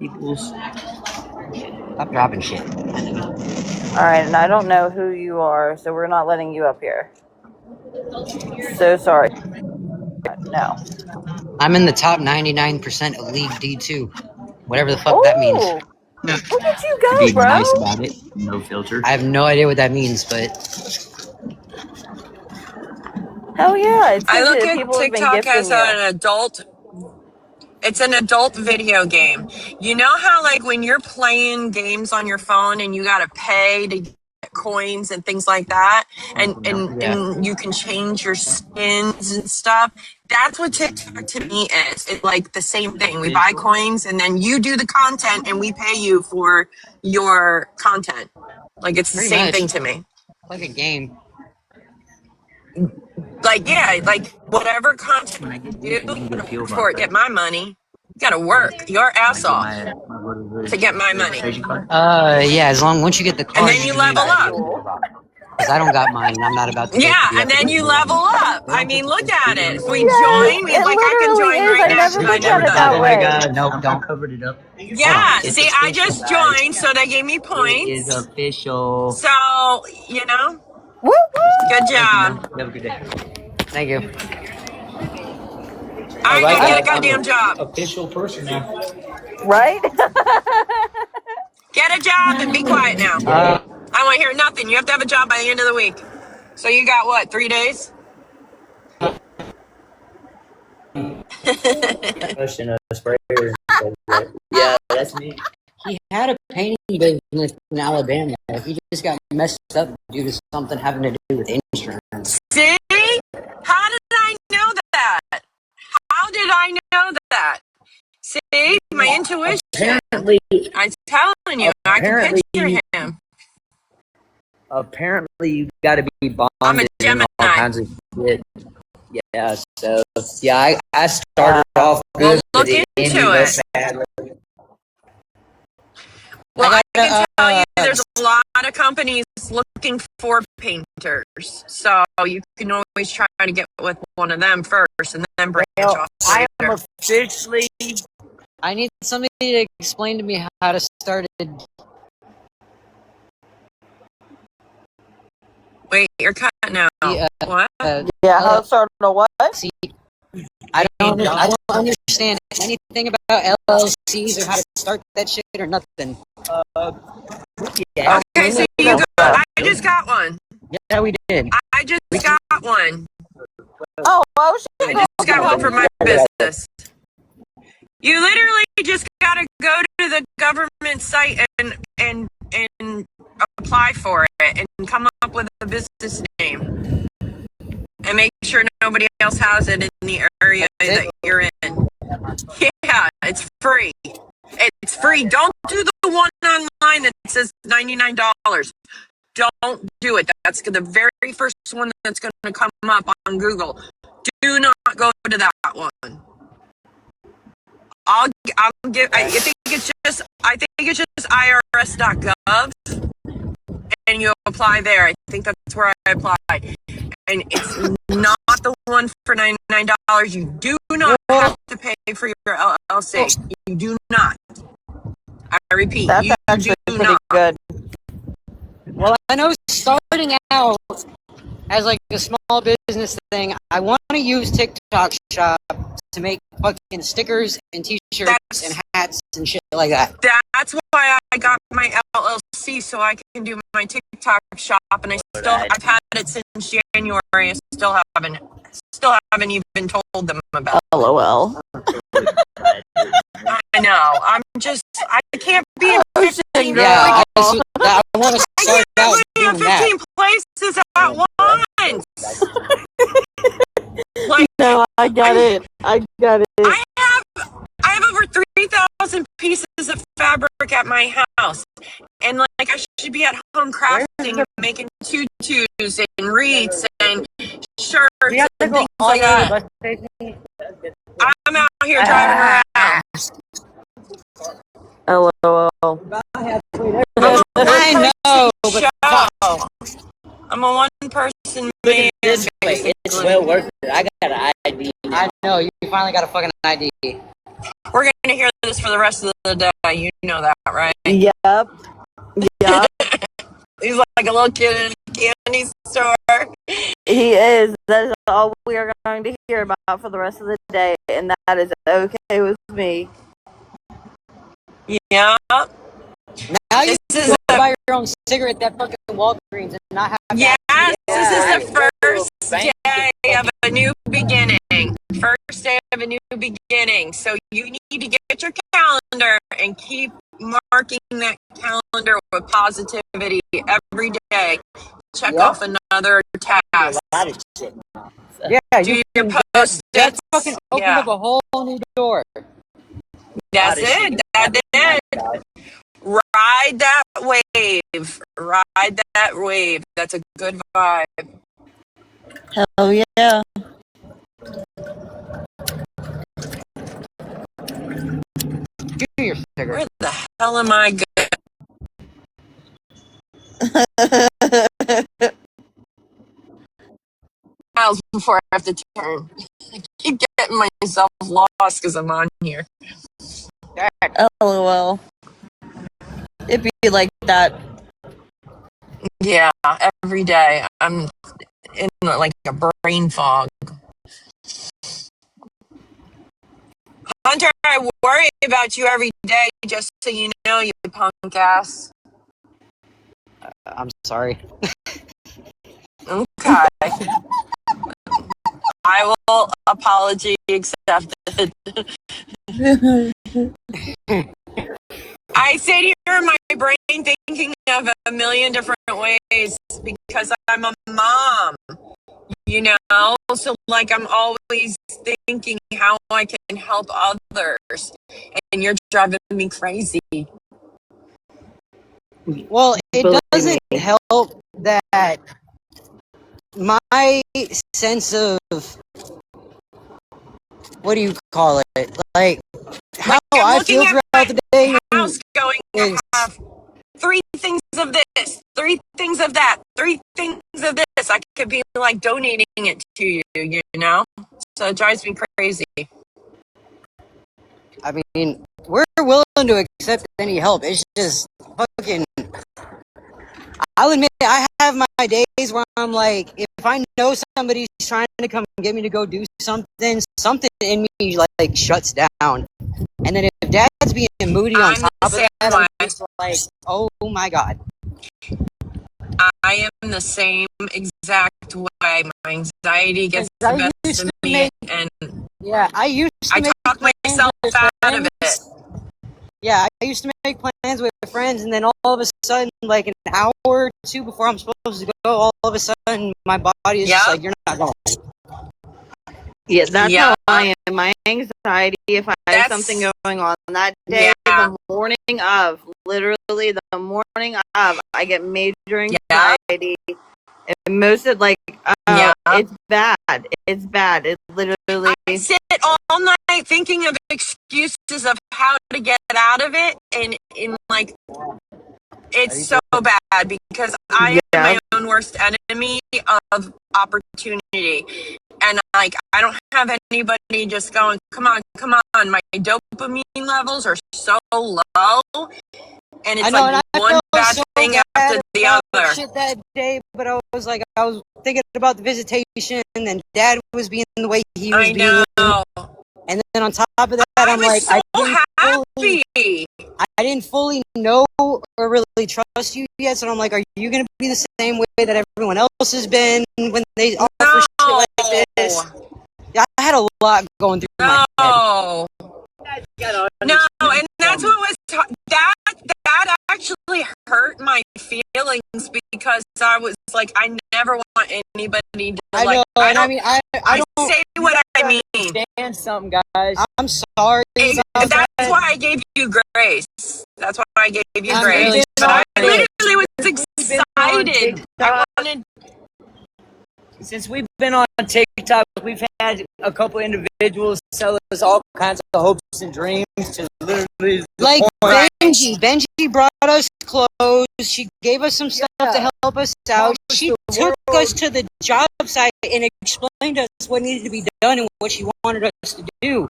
Equals. Stop dropping shit. Alright, and I don't know who you are, so we're not letting you up here. So sorry. No. I'm in the top 99% of League D2. Whatever the fuck that means. Ooh! Look at you To go, be bro! nice about it, no filter. I have no idea what that means, but Hell yeah, it's I because look at people have been TikTok gifting as you. an adult. It's an adult video game. You know how like when you're playing games on your phone and you gotta pay to get coins and things like that, and you can change your skins and stuff. That's what TikTok to me is. It's like the same thing. We buy coins and then you do the content and we pay you for your content. Like it's the pretty same much thing to me. like a game. Like yeah, like whatever content When I get you this, do, we can you get a gotta PO work for box, it, get right? my money. You gotta work your When I ass get off my voter to get my money. registration card. Yeah, as long once you get the And card, then you you can use level that to up. get more box. Because I don't got mine, and I'm not about to go Yeah, through the and effort then to you do that. level up. I mean, look at it. If we Yes, join, it like I can literally join is. right I now never because I looked at never it done that it. Oh my way. god, no, don't covered it up. Yeah, It's see, I official, just guys. joined, so they gave me It is points. official. So, you know, Woo good Thank you, man. job. You have a good day. Thank you. All I right, like go get a that. I'm goddamn an job. official person now. woo! Right? Get a job and be quiet now. I want to hear nothing. You have to have a job by the end of the week. So you got what, 3 days? Russian sprayer. Yeah, that's me. He had a painting business in Alabama. He just got messed up due to something having to do with insurance. See? How did I know that? How did I know that? See? My intuition. Apparently, I'm telling you, I can picture him. apparently you got to be I'm a bonded and all Gemini. kinds of shit. Yeah, so yeah, I started off Well, good, look but it into ended up it. badly. Well, I gotta, can tell you there's a lot of companies looking for painters. So you can always try to get with one of them first and then branch off I am later. officially. I need somebody to explain to me how to start it. Wait, you're cutting out. What? Yeah, how to start a what? I don't understand anything about LLCs or how to start that shit or nothing. Yeah, Okay, so you go. I just got one. Yeah, we did. I just got one. Oh, well, I just got one for my business. You literally just gotta go to the government site and apply for it and come up with a business name and make sure nobody else has it in the area that you're in. Yeah, it's free. It's free. Don't do the one online that says $99. Don't do it. That's the very first one that's going to come up on Google. Do not go to that one. I'll give. I think it's just irs.gov, and you apply there. I think that's where I applied, and it's not the one for $99. You do not have to pay for your LLC. You do not. I repeat, that's you actually do pretty not. good. Well, I know starting out as like a small business thing, I want to use TikTok Shop to make fucking stickers and t-shirts and hats and shit like that. That's why I got my LLC so I can do my TikTok shop, and I've had it since January. I still haven't even told them about it. LOL. I know. I can't be in 15 Yeah, I want to start out doing that. 15 places at once. Like, No, I got it. I got it. I have over 3,000 pieces of fabric at my house, and like I should be at home crafting and making tutus and wreaths and shirts and things like that. I'm out here driving around. LOL. I know, but I'm a one-person man. This way, it's well worth it. I got an ID. I know you finally got a fucking ID. We're gonna hear this for the rest of the day. You know that, right? Yep. Yep. He's like a little kid in a candy store. He is. That is all we are going to hear about for the rest of the day, and that is okay with me. Yeah. Now you This can is go buy your own cigarette at fucking Walgreens and not have to. Yes, this is the first day of a new beginning. First day of a new beginning. So you need to get your calendar and keep marking that calendar with positivity every day. Check off another task. Yeah, Do you your can. post-its. That fucking opens up a whole new door. That's it. That's it. Ride that wave. Ride that wave. That's a good vibe. Hell yeah. Give me your cigarette. Where the hell am I going? Miles before I have to turn. I keep getting myself lost because I'm on here. LOL. It'd be like that. Yeah, every day I'm in like a brain fog. Hunter, I worry about you every day, just so you know, you punk ass. I'm sorry. Okay. I will apology accepted. I sit here in my brain thinking of a million different ways because I'm a mom, you know? So, like, I'm always thinking how I can help others. And you're driving me crazy. Well, it Believe doesn't me. help that my sense of, what do you call it? Like, how Like, I'm I looking feel at throughout the day my house going, I is, have 3 things of this, 3 things of that, 3 things of this. I could be like donating it to you, you know? So it drives me crazy. I mean, we're willing to accept any help. It's just fucking, I'll admit, I have my days where I'm like, if I know somebody's trying to come get me to go do something, something in me like shuts down. And then if Dad's being moody on I'm top the of same that, way. I'm just like, oh my God. I am the same exact way. My anxiety gets I the used best of to me, make, and yeah, I used to I make talk plans myself with out of it. friends. Yeah, I used to make plans with friends, and then all of a sudden, like an hour or two before I'm supposed to go, all of a sudden, my body is just Yep. like, you're not going. Yeah, that's Yeah. how I am. My anxiety, if I have something going on that day, Yeah. the morning of, literally the morning of, I get major Yeah. anxiety. And most of, like, Yeah. it's bad. It's bad. It literally. I sit all night thinking of excuses of how to get out of it, and in like it's so bad because I am my own worst enemy of opportunity. And like I don't have anybody just going, come on. My dopamine levels are so low, and it's I know, like and I one felt bad so thing bad after the about other. shit that day, but I was thinking about the visitation, and Dad was being the way he was I being. know. And then on top of that, I I'm was like, so happy. I didn't fully know or really trust you yet, so I'm like, are you gonna be the same way that everyone else has been when they offer shit like this? Yeah, I had a lot going through my head. No, and that's what was that actually hurt my feelings because I was like, I never want anybody to I like. know, I and don't. I mean, I I don't say what I mean. understand something, guys. I'm sorry about That's that. why I gave you grace. That's why I gave you I'm grace. really But I sorry. literally was excited. I wanted. Since we've been on TikTok, we've had a couple individuals tell us all kinds of hopes and dreams to literally Like Right. Benji brought us clothes. She gave us some stuff to help us out. She took us to the job site and explained to us what needed to be done and what she wanted us to do.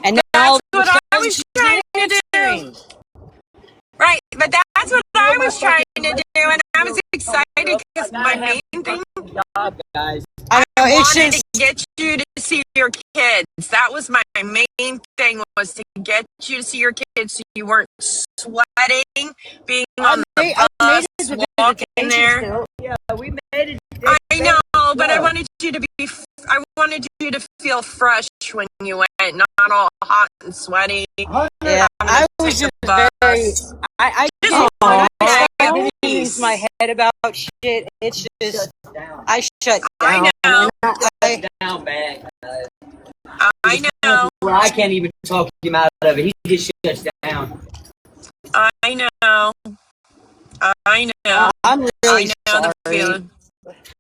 And now That's all of a what I sudden was she's trying to do. answering. Right, but that's what I was trying to do, and I was excited because my main thing, guys. I know, I it's wanted just, to get you to see your kids. That was my main thing, was to get you to see your kids so you weren't sweating, being on the bus, walking there. Still. Yeah, we made it. I know, but I wanted you to feel fresh when you went, not all hot and sweaty. yeah, I was just very, I Just when I okay. started getting into my head about shit, it's just, I shut down. I know. And Down bad. I know. Where I can't even talk him out of it. He just shuts down. I know. I know. I'm really I know sorry. the feeling.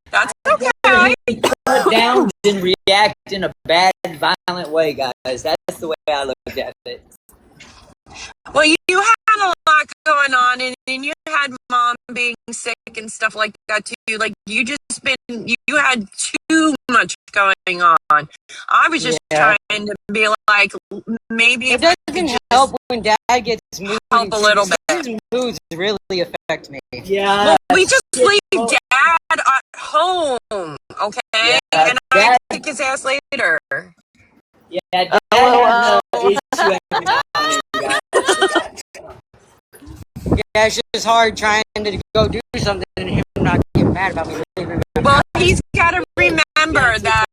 That's okay. He put down and react in a bad, violent way, guys. That's the way I look at it. Well, you had a lot going on, and you had mom being sick and stuff like that too. Like you had too much going on. I was just trying to be like, maybe It if I could doesn't just help when Dad gets moody. help a little bit. His moods really affect me. Yeah. Well, we just leave Dad at home, okay? And I kick his ass later. Yeah, Dad has no issue every now and then, guys. Yeah, it's just hard trying to go do something and him not get mad about me leaving him. Well, he's got to remember that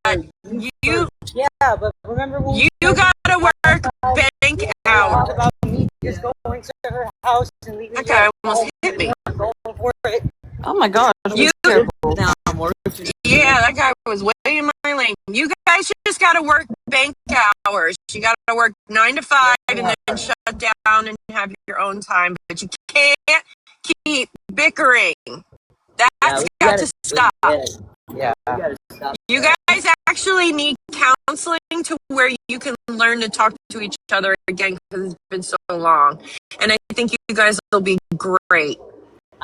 you You gotta work bank hours. About me just going to her house and leaving That guy almost hit me. going for it. Oh my gosh. You- be careful. Now I'm working. Yeah, that guy was way in my lane. You guys just gotta work bank hours. You gotta work 9 to 5 and then shut down and have your own time. But you can't keep bickering. That's we got gotta- to stop. Yeah. We gotta stop. You guys actually need counseling to where you can learn to talk to each other again because it's been so long. And I think you guys will be great.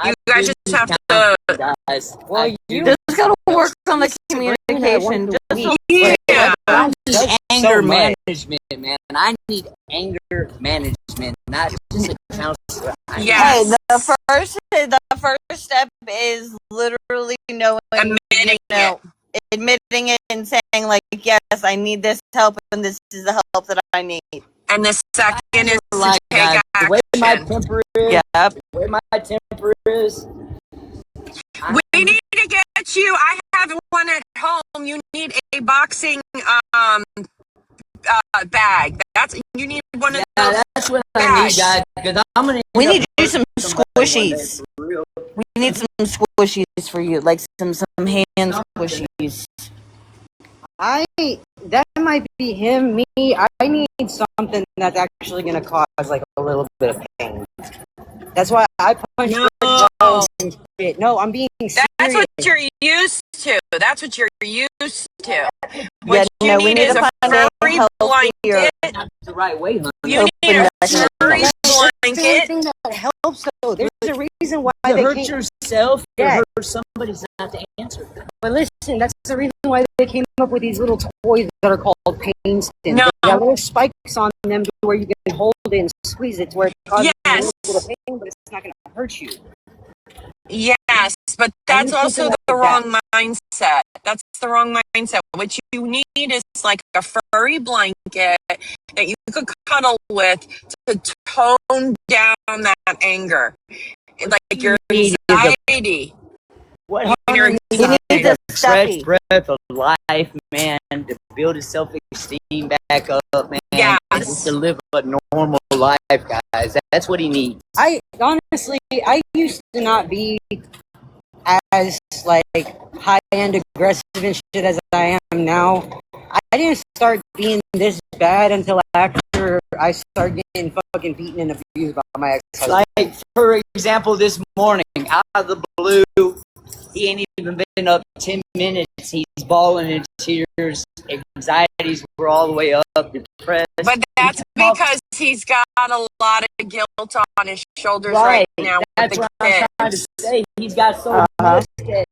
You guys just have to. Guys, Well, I you do. Just gotta work on the communication. Just so Yeah. I need does anger so much. management, man. I need anger management, not just a counselor. I need- Yes. Hey, the first step is literally knowing, Admitting admitting it and saying like, yes, I need this help, and this is the help that I need. And the second is to Like, take the way my action. temper is, Yep. the way my temper is. We need to get you. I have one at home. You need a boxing bag. You need one of those. Yeah, that's what I need, guys. Because I'm gonna. We end need up to do some hurting somebody one day, squishies. for real. We need some squishies for you, like some hand squishies. That might be him, me. I need something that's actually gonna cause like a little bit of pain. That's why I punch No. walls and shit. No, I'm being serious. That's what you're used to. That's what you're used to. Yeah, What you no, we need need is to a find a furry healthier- blanket. Not the right way, honey. You need a Open furry mechanism. That's the only blanket. thing that helps though. There's a reason why To they hurt came. yourself, Yeah. to hurt somebody's not the answer. But listen, that's the reason why they came up with these little toys that are called pain stims. No. They got little spikes on them to where you can hold it and squeeze it to where it causes a Yes. little bit of pain, but it's not going to hurt you. Yes, but that's need also something the like wrong mindset. That's the wrong mindset. What you need is like a furry blanket that you could cuddle with to tone down that anger, like your anxiety. What You know, honey He needs needs is a stuffy. fresh breath of life, man, to build his self-esteem back up, man. Yes. And just to live a normal life, guys. That's what he needs. I honestly, I used to not be as like high-end aggressive and shit as I am now. I didn't start being this bad until after I started getting fucking beaten and abused by my ex-husband. Like, for example, this morning, out of the blue, he ain't even been up 10 minutes. He's bawling in tears. Anxieties were all the way up, depressed. But that's because he's got a lot of guilt on his shoulders right now with That's the what I'm kids. trying to say. He's got so much that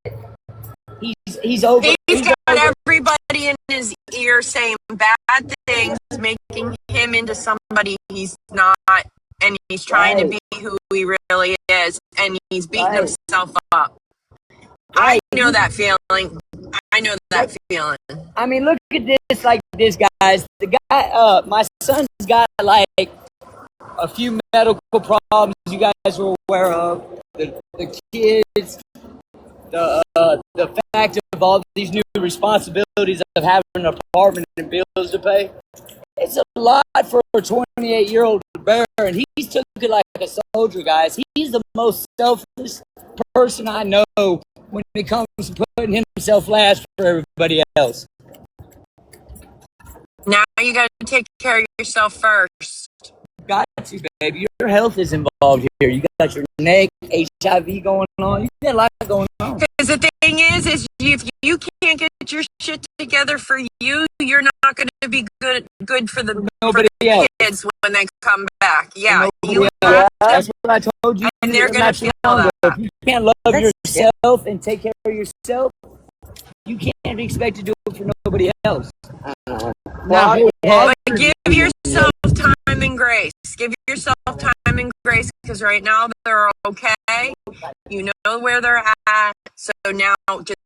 he's over. He's got over. everybody in his ear saying bad things, making him into somebody he's not, and he's trying to be who he really is, and he's beating himself up. I know that feeling. I know that feeling. I mean, look at this, like this, guys. The guy, my son's got like a few medical problems you guys were aware of. The kids, the fact of all these new responsibilities of having an apartment and bills to pay. It's a lot for a 28-year-old bear, and he's took it like a soldier, guys. He's the most selfless person I know when it comes to putting himself last for everybody else. Now you got to take care of yourself first. Got to, baby. Your health is involved here. You got your neck, HIV going on. You got a lot going on. Because the thing is if you can't get your shit together for you, you're not going to be good for the Nobody else. kids when they come back. Yeah, Nobody you else. have That's to, what I told you. and they're going not to too feel long ago. that. If you can't love yourself and take care of yourself, you can't expect to do it for nobody else. But give yourself time and grace. Give yourself time and grace because right now they're okay. You know where they're at. So now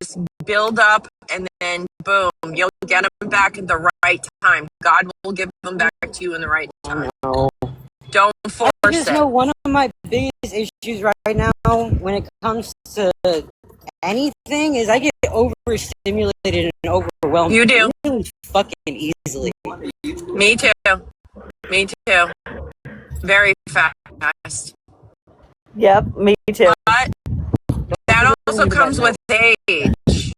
just build up and then boom, you'll get them back at the right time. God will give them back to you in the right time. Don't force I just it. know one of my biggest issues right now when it comes to anything is I get overstimulated and overwhelmed You do. really fucking easily. Me too. Me too. Very fast. Yep, me too. But that also comes with age.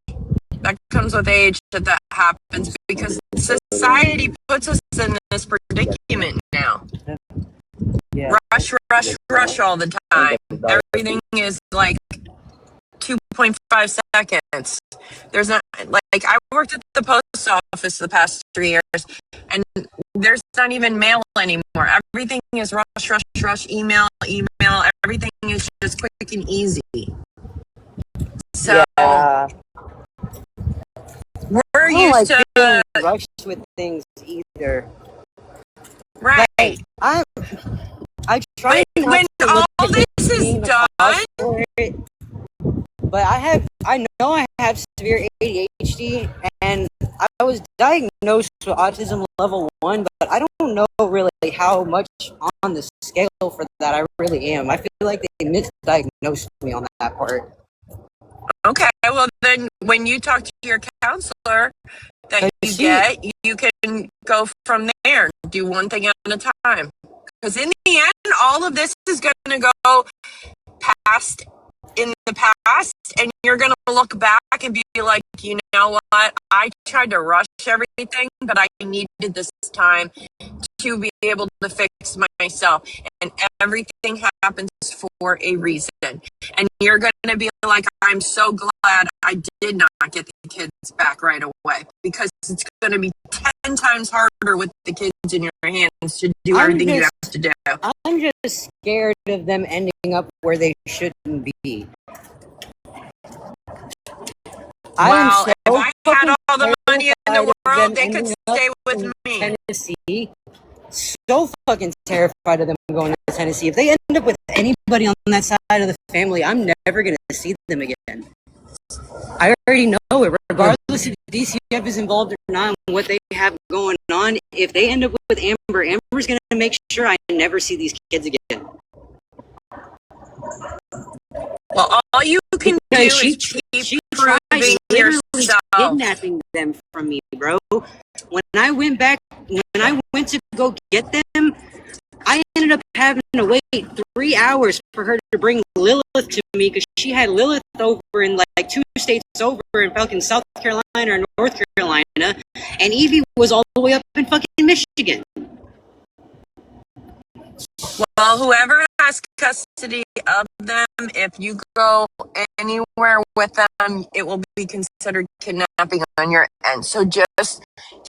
That comes with age that happens because society puts us in this predicament now. Yeah. Rush all the time. Everything is like 2.5 seconds. There's not, like, I worked at the post office the past 3 years, and there's not even mail anymore. Everything is rush, email. Everything is just quick and easy. So Yeah. we're I don't used like to being rushed with things either. right. Like, I try not When to look all at this it is being the done, cause for it, but I know I have severe ADHD, and I was diagnosed with autism level 1, but I don't know really how much on the scale for that I really am. I feel like they misdiagnosed me on that part. okay, well then when you talk to your counselor that you get, you can go from there. Do one thing at a time. Because in the end, all of this is going to go past in the past, and you're going to look back and be like, you know what? I tried to rush everything, but I needed this time to be able to fix myself. And everything happens for a reason. And you're going to be like, I'm so glad I did not get the kids back right away, because it's going to be 10 times harder with the kids in your hands to do everything you have to do. I'm just scared of them ending up where they shouldn't be. Well, if I had all the money in the world, they could stay with me. Tennessee, so fucking terrified of them going to Tennessee. If they end up with anybody on that side of the family, I'm never going to see them again. I already know it. Regardless if DCF is involved or not, and what they have going on, if they end up with Amber, Amber's going to make sure I never see these kids again. Well, all you can do is keep proving yourself. Kidnapping them from me, bro. When I went to go get them, I ended up having to wait 3 hours for her to bring Lilith to me, because she had Lilith over in like 2 states over in fucking South Carolina or North Carolina, and Evie was all the way up in fucking Michigan. Well, whoever has custody of them, if you go anywhere with them, it will be considered kidnapping on your end. So just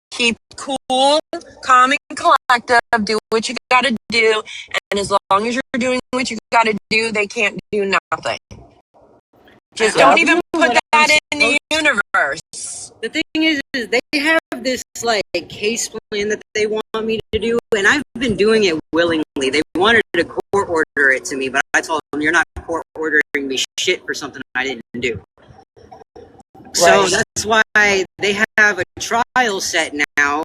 keep cool, calm, and collective. Do what you gotta do. And as long as you're doing what you gotta do, they can't do nothing. Just don't even put that in the universe. The thing is they have this like case plan that they want me to do, and I've been doing it willingly. They wanted to court order it to me, but I told them, you're not court ordering me shit for something I didn't do. So that's why they have a trial set now,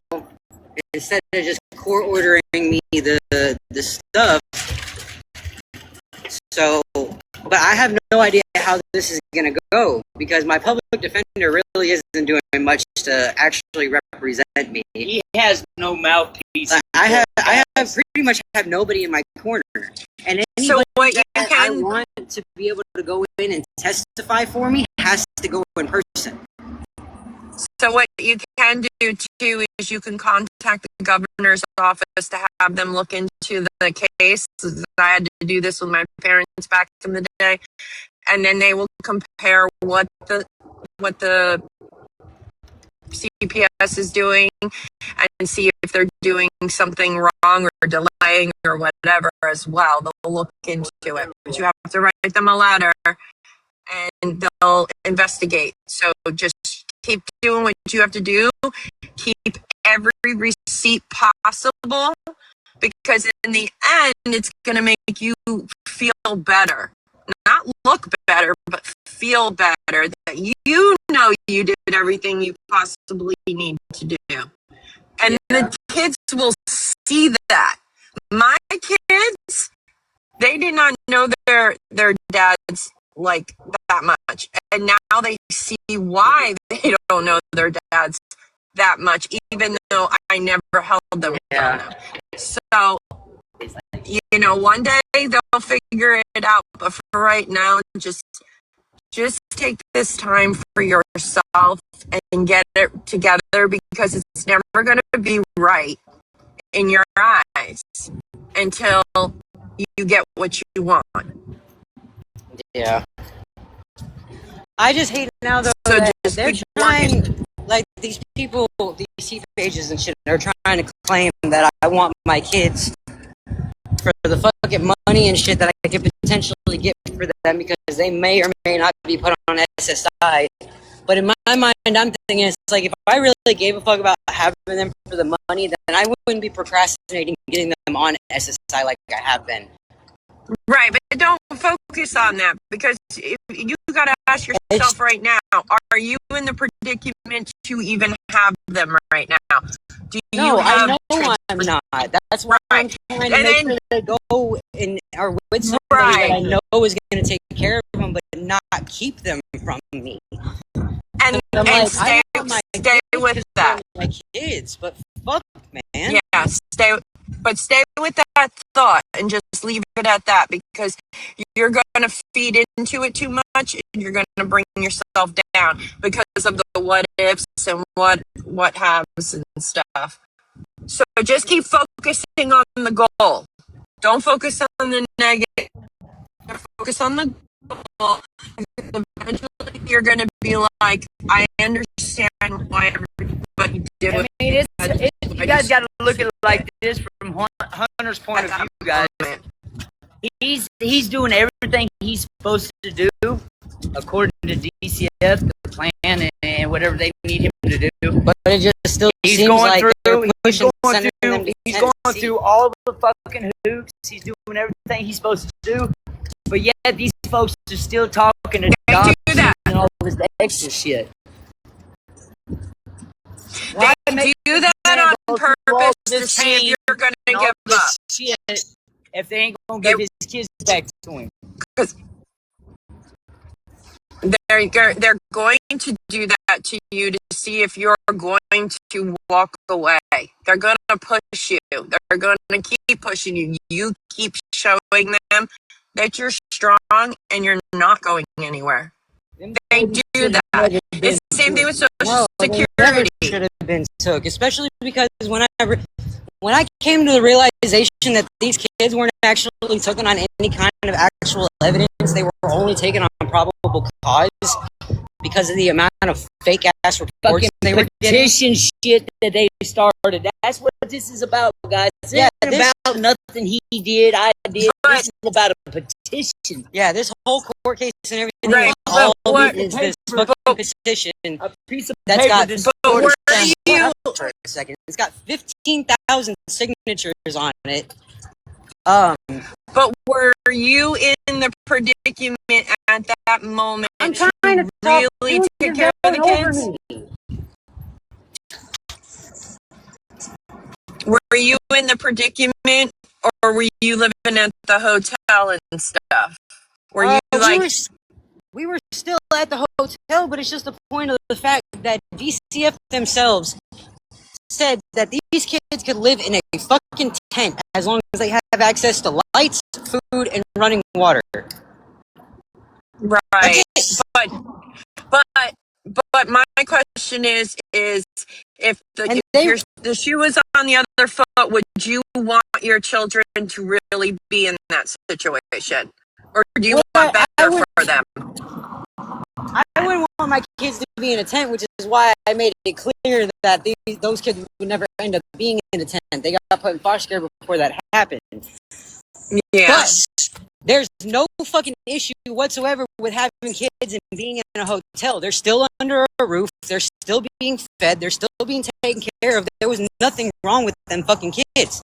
instead of just court ordering me the stuff. So, but I have no idea how this is going to go, because my public defender really isn't doing much to actually represent me. He has no mouthpiece. I pretty much have nobody in my corner, and anybody that I want to be able to go in and testify for me has to go in person. So what you can do too is you can contact the governor's office to have them look into the case. I had to do this with my parents back in the day, and then they will compare what the CPS is doing and see if they're doing something wrong or delaying or whatever as well. They'll look into it, but you have to write them a letter and they'll investigate. So just keep doing what you have to do. Keep every receipt possible, because in the end, it's going to make you feel better. Not look better, but feel better that you know you did everything you possibly need to do. And the kids will see that. My kids, they did not know their dads like that much. And now they see why they don't know their dads that much, even though I never held them Yeah. from them. So, you know, one day they'll figure it out. But for right now, just take this time for yourself and get it together, because it's never going to be right in your eyes until you get what you want. Yeah. I just hate now though So that just they're keep trying, like these people, these T pages and shit, they're trying to claim that I want my kids for the fucking money and shit that I could potentially get for them because they may or may not be put on SSI. But in my mind, I'm thinking it's like if I really gave a fuck about having them for the money, then I wouldn't be procrastinating getting them on SSI like I have been. Right, but don't focus on that, because if you got to ask yourself right now, are you in the predicament to even have them right now? Do you No, have I know I'm not. That's why I'm trying to And make then- sure they go and are with somebody that I know is going to take care of them, but not keep them from me. And I'm like, stay, I want my stay kids with 'cause that. they're my kids, but fuck, man. Yeah, stay with that thought and just leave it at that, because you're going to feed into it too much and you're going to bring yourself down because of the what ifs and what haves and stuff. So just keep focusing on the goal. Don't focus on the negative. Focus on the goal. Eventually, you're going to be like, I understand why everybody did what you guys got to look at it like this from Hunter's point of view, guys. He's doing everything he's supposed to do according to DCF, the plan, and whatever they need him to do. But it just still He's seems going like through. they're pushing, He's sending them to going Tennessee. through all the fucking hoops. He's doing everything he's supposed to do. But yet these folks are still talking to doctors and all this extra shit. They do that on purpose to see if you're going to give up. Shit, if they ain't gonna give his kids back to him. Because they're going to do that to you to see if you're going to walk away. They're going to push you. They're going to keep pushing you. You keep showing them that you're strong and you're not going anywhere. They do that. It's the same thing with Social Security. Should have been took, especially because when I came to the realization that these kids weren't actually taken on any kind of actual evidence, they were only taken on probable cause because of the amount of fake ass reports Fucking they were getting. petition shit that they started. That's what this is about, guys. This isn't about nothing he did, I did. This is about a petition. Yeah, this whole court case and everything Right, all but what- is this but- fucking petition A piece of that's paper got that's But where do you? for a second. It's got 15,000 signatures on it. But were you in the predicament at that moment I'm trying to really take care of the kids? Were you in the predicament, or were you living at the hotel and stuff? Were you like? We were still at the hotel, but it's just the point of the fact that DCF themselves said that these kids could live in a fucking tent as long as they have access to lights, food, and running water. Right, but my question is if the shoe was on the other foot, would you want your children to really be in that situation, or do you want better for them? I wouldn't want my kids to be in a tent, which is why I made it clear that those kids would never end up being in a tent. They got put in foster care before that happened. Yeah. But there's no fucking issue whatsoever with having kids and being in a hotel. They're still under a roof. They're still being fed. They're still being taken care of. There was nothing wrong with them fucking kids.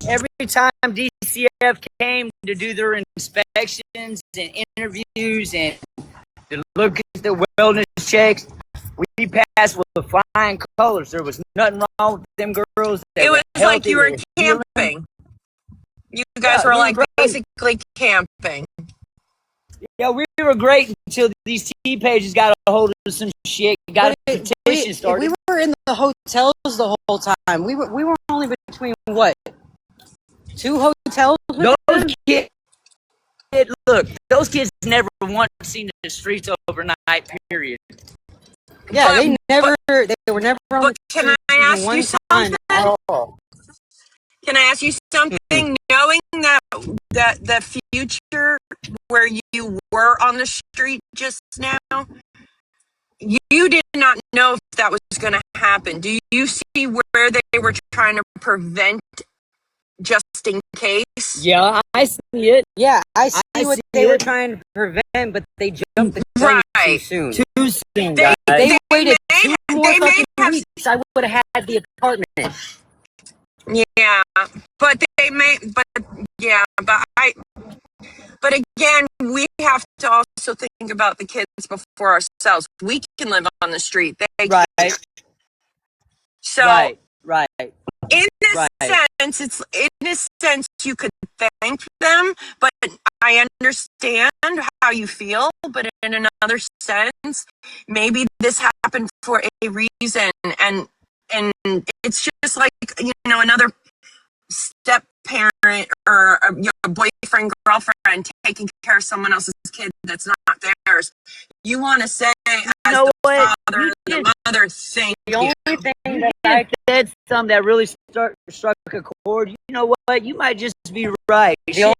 Every time DCF came to do their inspections and interviews and to look at the wellness checks, we passed with flying colors. There was nothing wrong with them girls. It was like you were camping. You guys were like basically camping. Yeah, we were great until these T pages got a hold of some shit, got a petition started. We were in the hotels the whole time. We were only between what? 2 hotels with Those them? kids, look, those kids never once seen the streets overnight. Period. Yeah, But- they were never on the But can street I even ask one you time something? at all. Can I ask you something? Knowing that the future where you were on the street just now, you did not know if that was going to happen. Do you see where they were trying to prevent just in case? Yeah, I see it. Yeah, I see I what see they were it. trying to prevent, but they jumped the gun too Right. soon. Too soon, They, guys. They waited may, 2 more they may fucking have, weeks. I would have had the apartment. yeah, but they may, but yeah, but again, we have to also think about the kids before ourselves. We can live on the street. They Right. can't. So Right. in a Right. sense, you could thank them, but I understand how you feel. But in another sense, maybe this happened for a reason, and it's just like another step parent or your boyfriend girlfriend taking care of someone else's kid that's not theirs. You want to say as the what? father and the mother, thank The you. only thing You that I said something that really struck a chord. You know what? You might just be right. Shit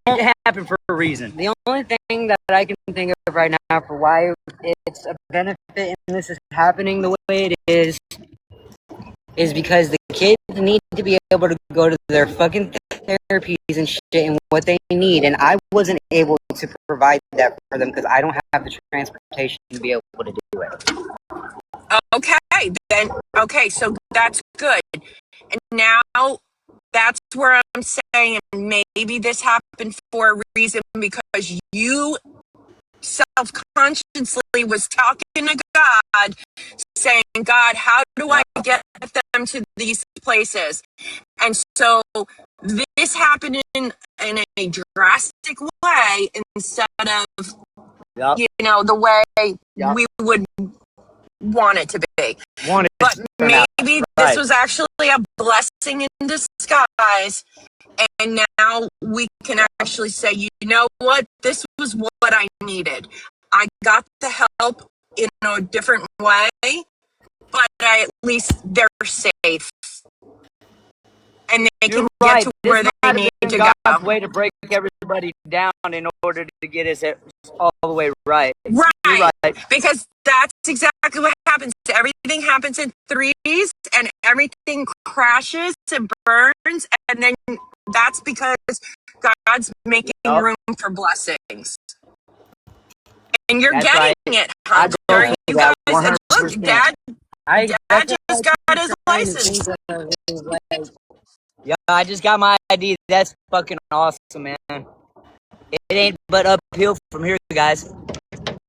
happened for a reason. The only thing that I can think of right now for why it's a benefit and this is happening the way it is because the kids need to be able to go to their fucking therapies and shit and what they need, and I wasn't able to provide that for them because I don't have the transportation to be able to do it. Okay, so that's good. And now that's where I'm saying maybe this happened for a reason because you self-consciously was talking to God, saying, God, how do I get them to these places? And so this happened in a drastic way instead of the way we would want it to be. But maybe this was actually a blessing in disguise, and now we can actually say, you know what, this was what I needed. I got the help in a different way, but at least they're safe. And they can get to where they need to go. God's way to break everybody down in order to get us all the way right. Right. Because that's exactly what happens. Everything happens in threes and everything crashes and burns. And then that's because God's making room for blessings. And you're getting it, Hunter. You guys, look, Dad just got his license. Yeah, I just got my ID. That's fucking awesome, man. It ain't but uphill from here, guys.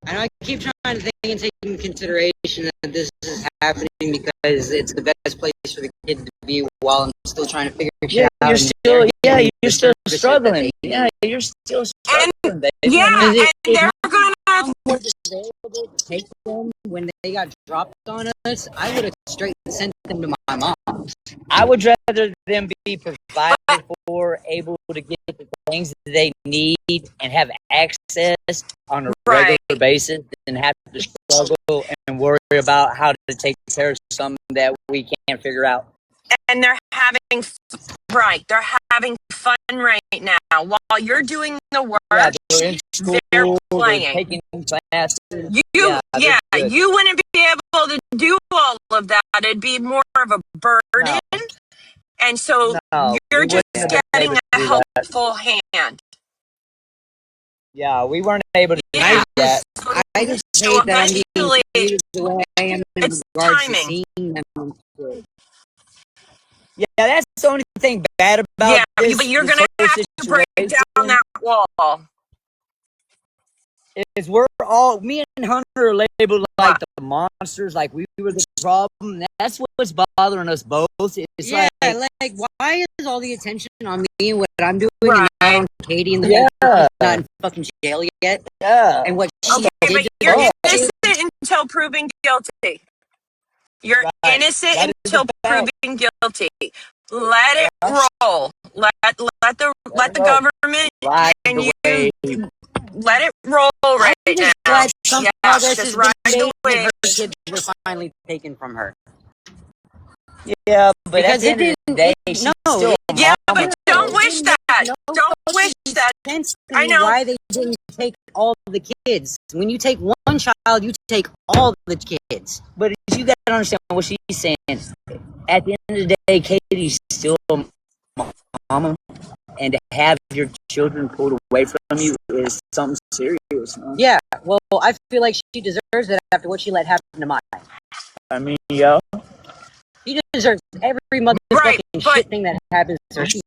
And I keep trying to think and take into consideration that this is happening because it's the best place for the kid to be while I'm still trying to figure shit out. You're still struggling. Yeah, you're still struggling, baby. Yeah, and they're gonna was available to take them when they got dropped on us, I would have straight sent them to my mom's. I would rather them be provided for, able to get the things that they need and have access on a regular basis than have to struggle and worry about how to take care of something that we can't figure out. And they're having fun right now while you're doing the work. Yeah, they're in school, they're playing. They're taking classes. You wouldn't be able to do all of that. It'd be more of a burden. No. And so you're just getting a helpful hand. Yeah, we weren't able to do that. I just hate that I'm being treated the way I am in regards to seeing them. Yeah, that's the only thing bad about this. But you're going to have to break down that wall. is we're all, me and Hunter are labeled like the monsters, like we were the problem. That's what's bothering us both. It's Yeah, like why is all the attention on me and what I'm doing and not on Katie and the fact that she's not in fucking jail yet? Yeah. And what she Okay, did but to you're us. innocent until proven guilty. You're Right. innocent That is until a fact. proven guilty. Let it roll. Let the government Right and you away. let it roll right I'm just now. glad some Yeah, progress just has ride been the made and wave. her kids were finally taken from her. Yeah, but Because at the end of the day, she's no, still a Yeah, mama. but don't wish that. no Don't wish that. sense to I me know. why they didn't take all the kids. When you take one child, you take all the kids. But you gotta understand what she's saying. At the end of the day, Katie's still a mama, and to have your children pulled away from you is something serious. Man. Yeah, well, I feel like she deserves it after what she let happen to mine. I mean, yeah. She deserves every motherfucking Right, but shit thing that happens to her. She's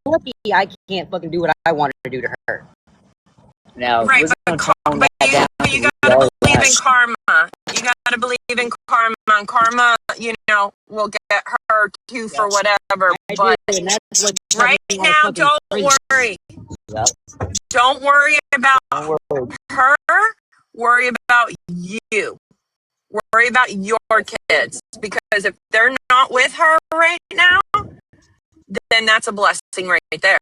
lucky I can't fucking do what I wanted to do to her. Now, right, we're but, gonna tone that down. you gotta believe in karma. You gotta believe in karma, and karma, will get her too for whatever. I But do, and that's what right kept me out of now, fucking don't prison. worry. Yep. Don't worry about Don't worry. her. Worry about you. Worry about your kids. Because if they're not with her right now, then that's a blessing right there.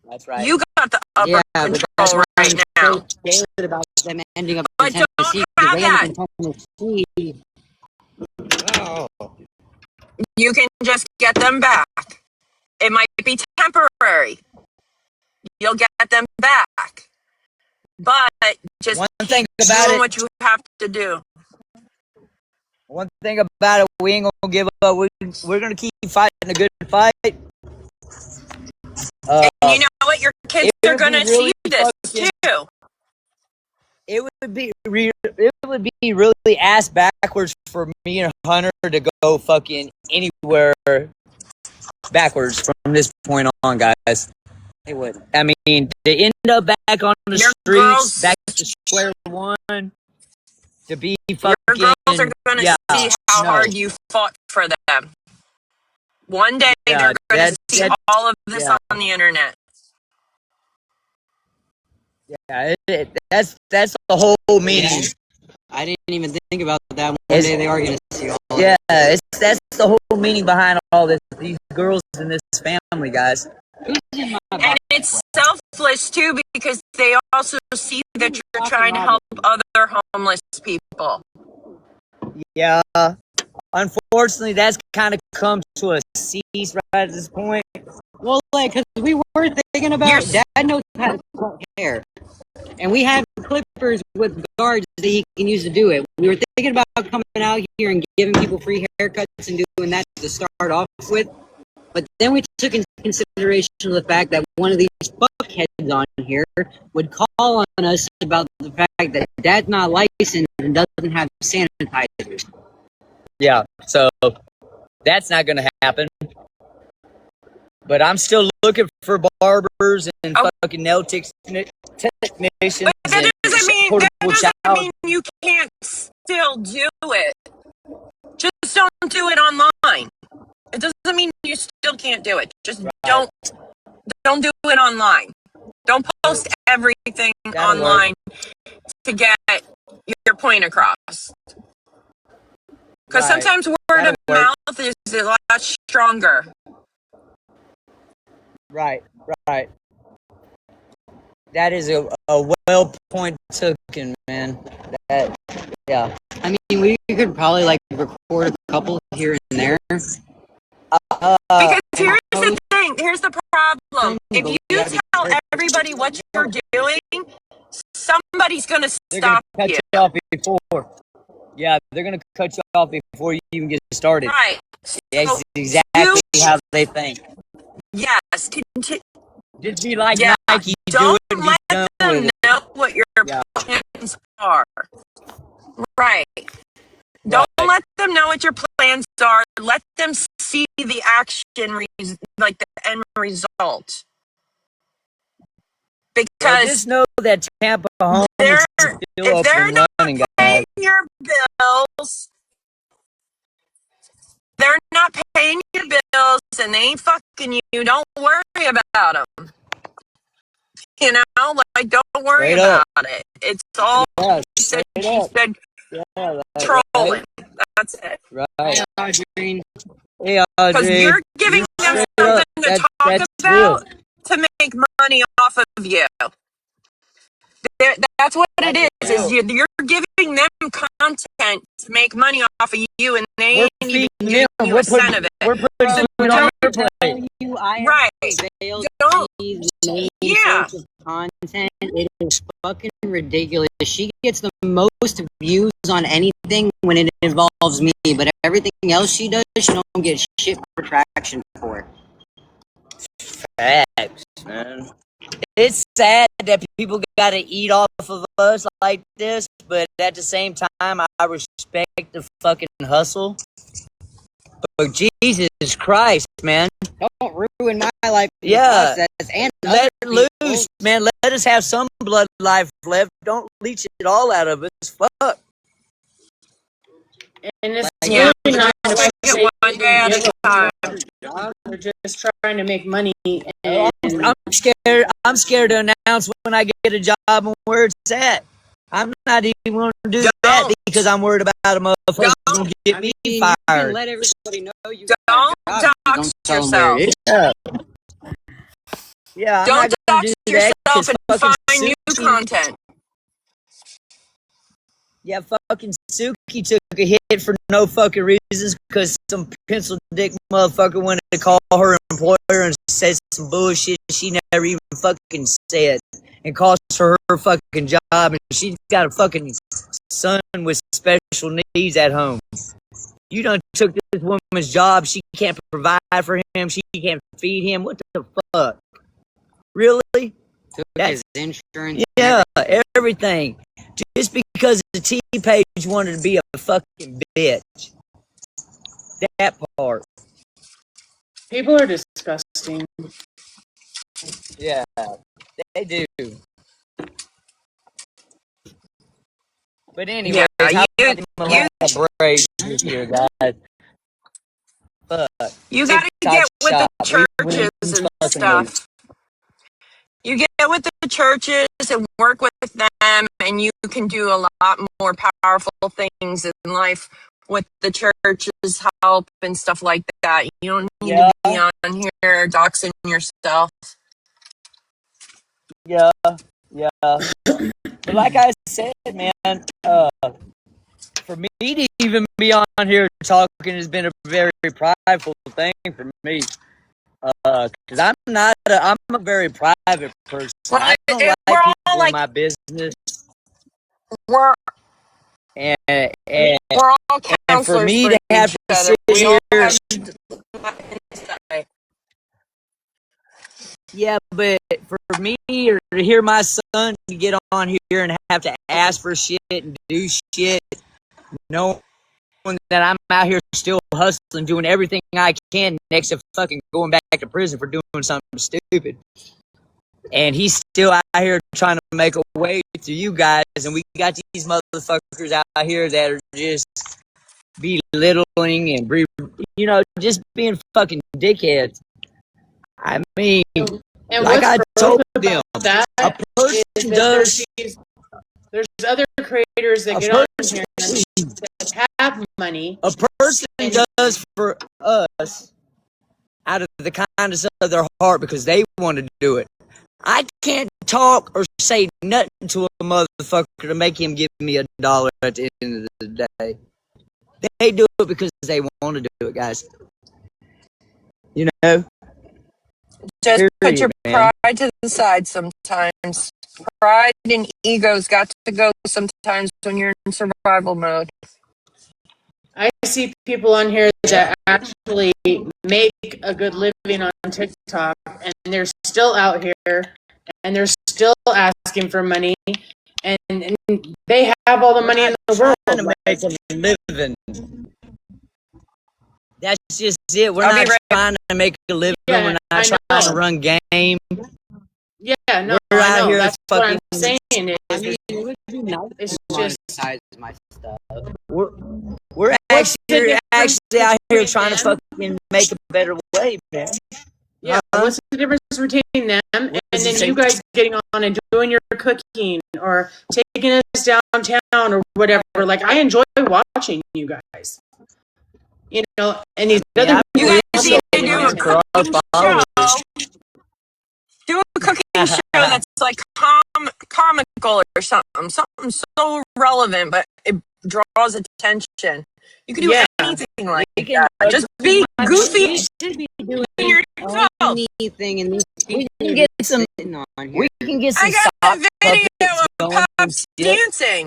That's right. You got the upper Yeah, but that's control why right I'm now. so scared about them ending up in But don't Tennessee. have They end up that. in Tennessee. Oh. You can just get them back. It might be temporary. You'll get them back. But just One keep thing about doing it, what you have to do. one thing about it, we ain't gonna give up. We're gonna keep fighting a good fight. And you know what? Your kids it are would going be to really see this fucking- too. It would be really ass backwards for me and Hunter to go fucking anywhere backwards from this point on, guys. They would. I mean, to end up back on the Your streets, girls- back to square one, to be fucking. Your girls are going to see how hard you fought for them. One day they're going to see all of this on the internet. Yeah, that's the whole meaning. I didn't even think about that. One day they are going to see all of Yeah, that's the whole meaning behind all this. These girls in this family, guys. And it's selfless too, because they also see that you're trying to help other homeless people. Yeah, unfortunately, that's kind of come to a cease right at this point. Well, like, because we were thinking about Dad knows how to cut hair. And we have clippers with guards that he can use to do it. We were thinking about coming out here and giving people free haircuts and doing that to start off with. But then we took into consideration the fact that one of these fuckheads on here would call on us about the fact that Dad's not licensed and doesn't have sanitizers. Yeah, so that's not going to happen. But I'm still looking for barbers and fucking nail technicians. But that doesn't mean you can't still do it. Just don't do it online. It doesn't mean you still can't do it. Just don't do it online. Don't post everything online to get your point across. Because sometimes word of mouth is a lot stronger. Right. That is a well point taken, man. Yeah. I mean, we could probably like record a couple here and there. Because here's the thing. Here's the problem. If you tell everybody what you're doing, somebody's going to stop cut you. you off before. Yeah, they're going to cut you off before you even get started. Right. That's exactly how they think. Yes. Just be like Nike. Don't do it and let be done them with it. know what your plans are. Right. Don't let them know what your plans are. Let them see the action, like the end result. Well, because just know that Tampa homeless they're is still if open they're and not running, guys. paying your bills, they're not paying your bills, and they ain't fucking you. Don't worry about them. You know, like don't worry Straight about up. it. It's all Yeah, she said. straight She up. said Yeah, trolling. That's it. right. Audrey. Hey, Because Audrey. you're giving them Straight something up. to talk That's real. about to make money off of you. That's what it is. Real. You're giving them content to make money off of you, and they We're ain't even feeding giving them. you a cent of it. We're putting So food on their don't. plate. You, I Right. availed Don't. the main Yeah. source of content. It is fucking ridiculous. She gets the most views on anything when it involves me, but everything else she does, she don't get shit for traction for. Facts, man. It's sad that people got to eat off of us like this, but at the same time, I respect the fucking hustle. But Jesus Christ, man. Don't ruin my life in Yeah. the process. And Let other loose, people's. man. Let us have some blood life left. Don't leech it all out of us. Fuck. And it's Yeah. really not Just about take it one day at a time. We're just trying to make money. I'm And scared. I'm scared to announce when I get a job and where it's at. I'm not even going to do that Don't. because I'm worried about a motherfucker gonna get me You can fired. let everybody know you Don't got a job. dox Don't tell them where it yourself. is. Yeah, I'm Don't not gonna dox do that yourself and fucking find new content. Yeah, fucking Suki took a hit for no fucking reasons because some pencil dick motherfucker wanted to call her employer and said some bullshit she never even fucking said and cost her her fucking job, and she's got a fucking son with special needs at home. You done took this woman's job. She can't provide for him. She can't feed him. What the fuck? Really? His insurance. Yeah, everything. Just because the T page wanted to be a fucking bitch. That part. people are disgusting. Yeah, they do. But anyways, Yeah, how you about them elaborate this year, guys? Fuck. you got to TikTok get with shop. the churches We and fucking stuff. You get with the churches and work with them, and you can do a lot more powerful things in life with the church's help and stuff like that. You don't need to be on here doxing yourself. Yeah, yeah. But like I said, man, for me to even be on here talking has been a very prideful thing for me. Cause I'm a very private person. Well, I don't we're like all people like in my business, we're and we're all for counselors me for to have each to other. sit We all here, have insight. yeah, but for me or to hear my son get on here and have to ask for shit and do shit, knowing that I'm out here still hustling, doing everything I can next to fucking going back to prison for doing something stupid. And he's still out here trying to make a way to you guys, and we got these motherfuckers out here that are just belittling and just being fucking dickheads. I mean, And like I told them, that a person is that does. there's other creators that A get on person, here that have money. a person does for us out of the kindness of their heart because they want to do it. I can't talk or say nothing to a motherfucker to make him give me $1 at the end of the day. They do it because they want to do it, guys. You know? Just put your man. pride to the side sometimes. Pride and ego's got to go sometimes when you're in survival mode. I see people on here that actually make a good living on TikTok, and they're still out here, and they're still asking for money, and they have all the money in the world. Trying to make a living. That's just it. We're I'll be not right trying to make a living. Yeah, We're I not trying know. to run game. Yeah, no, We're I out know. here That's what I'm fucking. saying. I Is mean, it would be nice it's to just monetize my stuff. We're what's the difference actually out here between trying to them? fucking make a better way, man. Yeah, Huh? what's the difference between them and What does then it say? you guys getting on and doing your cooking or taking us downtown or whatever? Like, I enjoy watching you guys. You know, and these Yeah, other You people guys also need to get do my a attention. cooking show. Do a cooking show that's like comical or something so relevant, but it draws attention. You can do Yeah, anything like We can that. Just be goofy we should be doing in yourself. anything, and we can get some. sitting on here. We can get I some got a sock video puppets of going and Pops shit. dancing.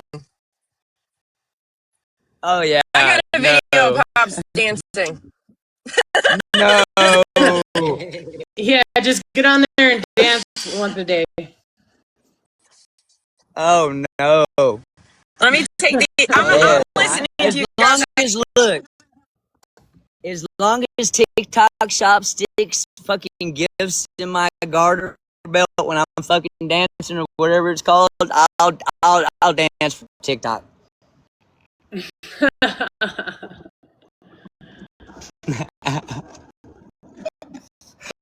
Oh yeah. I got a video No. of Pops dancing. No. yeah. Just get on there and dance once a day. Oh no. Let me take the. Yeah. I'm listening to As you long guys. as look, as long as TikTok shop sticks fucking gifts in my garter belt when I'm fucking dancing or whatever it's called, I'll dance for TikTok.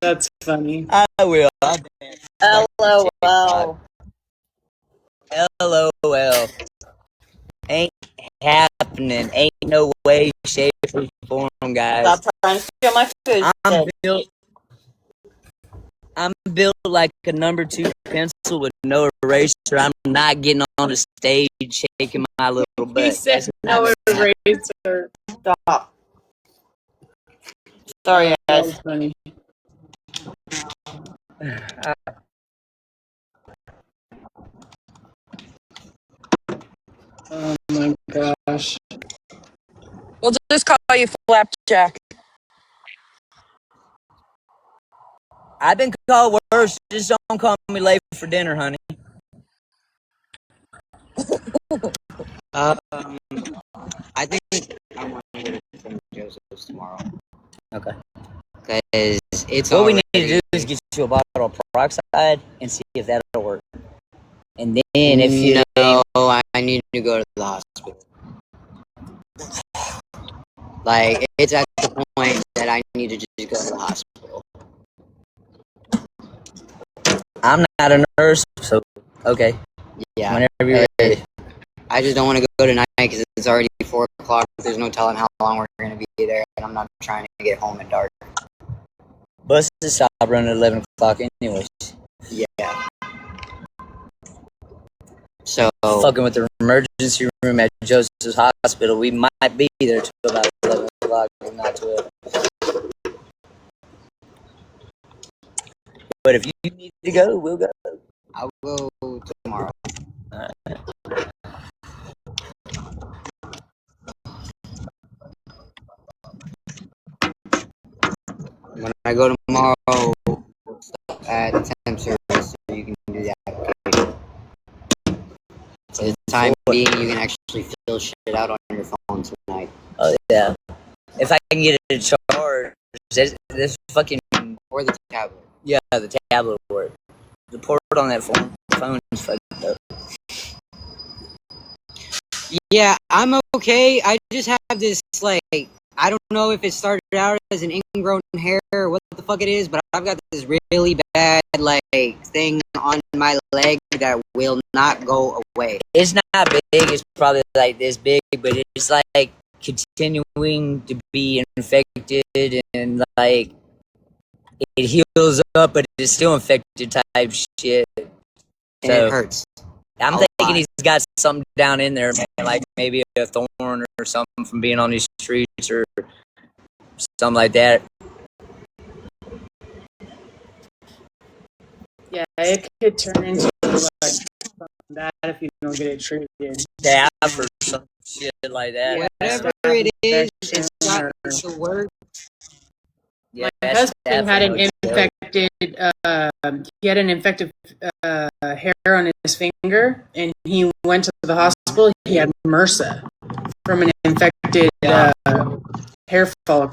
That's funny. I will. I'll dance. LOL. LOL. Ain't happening. Ain't no way, shape, or form, guys. Stop trying to steal my food. I'm built like a number 2 pencil with no eraser. I'm not getting on the stage shaking my little butt. He said That's not no gonna happen. eraser. Stop. Sorry, guys. That's funny. Oh my gosh. We'll just call you Flapjack. I've been called worse. Just don't call me late for dinner, honey. I think I want to go to Trader Joe's tomorrow Okay. because it's What we already, need to do is get you a bottle of peroxide and see if that'll work. And then if you no, I need to go to the hospital. Like, it's at the point that I need to just go to the hospital. I'm not a nurse, so okay. Yeah. Whenever you're ready. I just don't want to go tonight because it's already 4 o'clock. There's no telling how long we're going to be there, and I'm not trying to get home at dark. Buses stop running at 11 o'clock anyways. Yeah. So, Fucking with the emergency room at Joseph's Hospital, we might be there till about 11 o'clock, if not 12. But if you need to go, we'll go. I'll go tomorrow. When I go tomorrow, we'll stop at the temp service so you can do the application. For the time being, you can actually fill shit out on your phone tonight. Oh, yeah. If I can get it charged, this fucking, Or the tablet. yeah, the tablet work. The port on that phone is fucked up. Yeah, I'm okay. I just have this, like, I don't know if it started out as an ingrown hair or what the fuck it is, but I've got this really bad, like, thing on my leg that will not go away. It's not big, it's probably like this big, but it's like continuing to be infected and like it heals up, but it's still infected type shit. And So it hurts. I'm a thinking lot. he's got something down in there, man, like maybe a thorn or something from being on these streets or something like that. Yeah, it could turn into like something bad if you don't get it treated. Staph or some shit like that. Whatever it is, it's got to work. Yeah, My that's husband had an definitely dope. he had an infected hair on his finger, and he went to the hospital. He had MRSA from an infected hair follicle.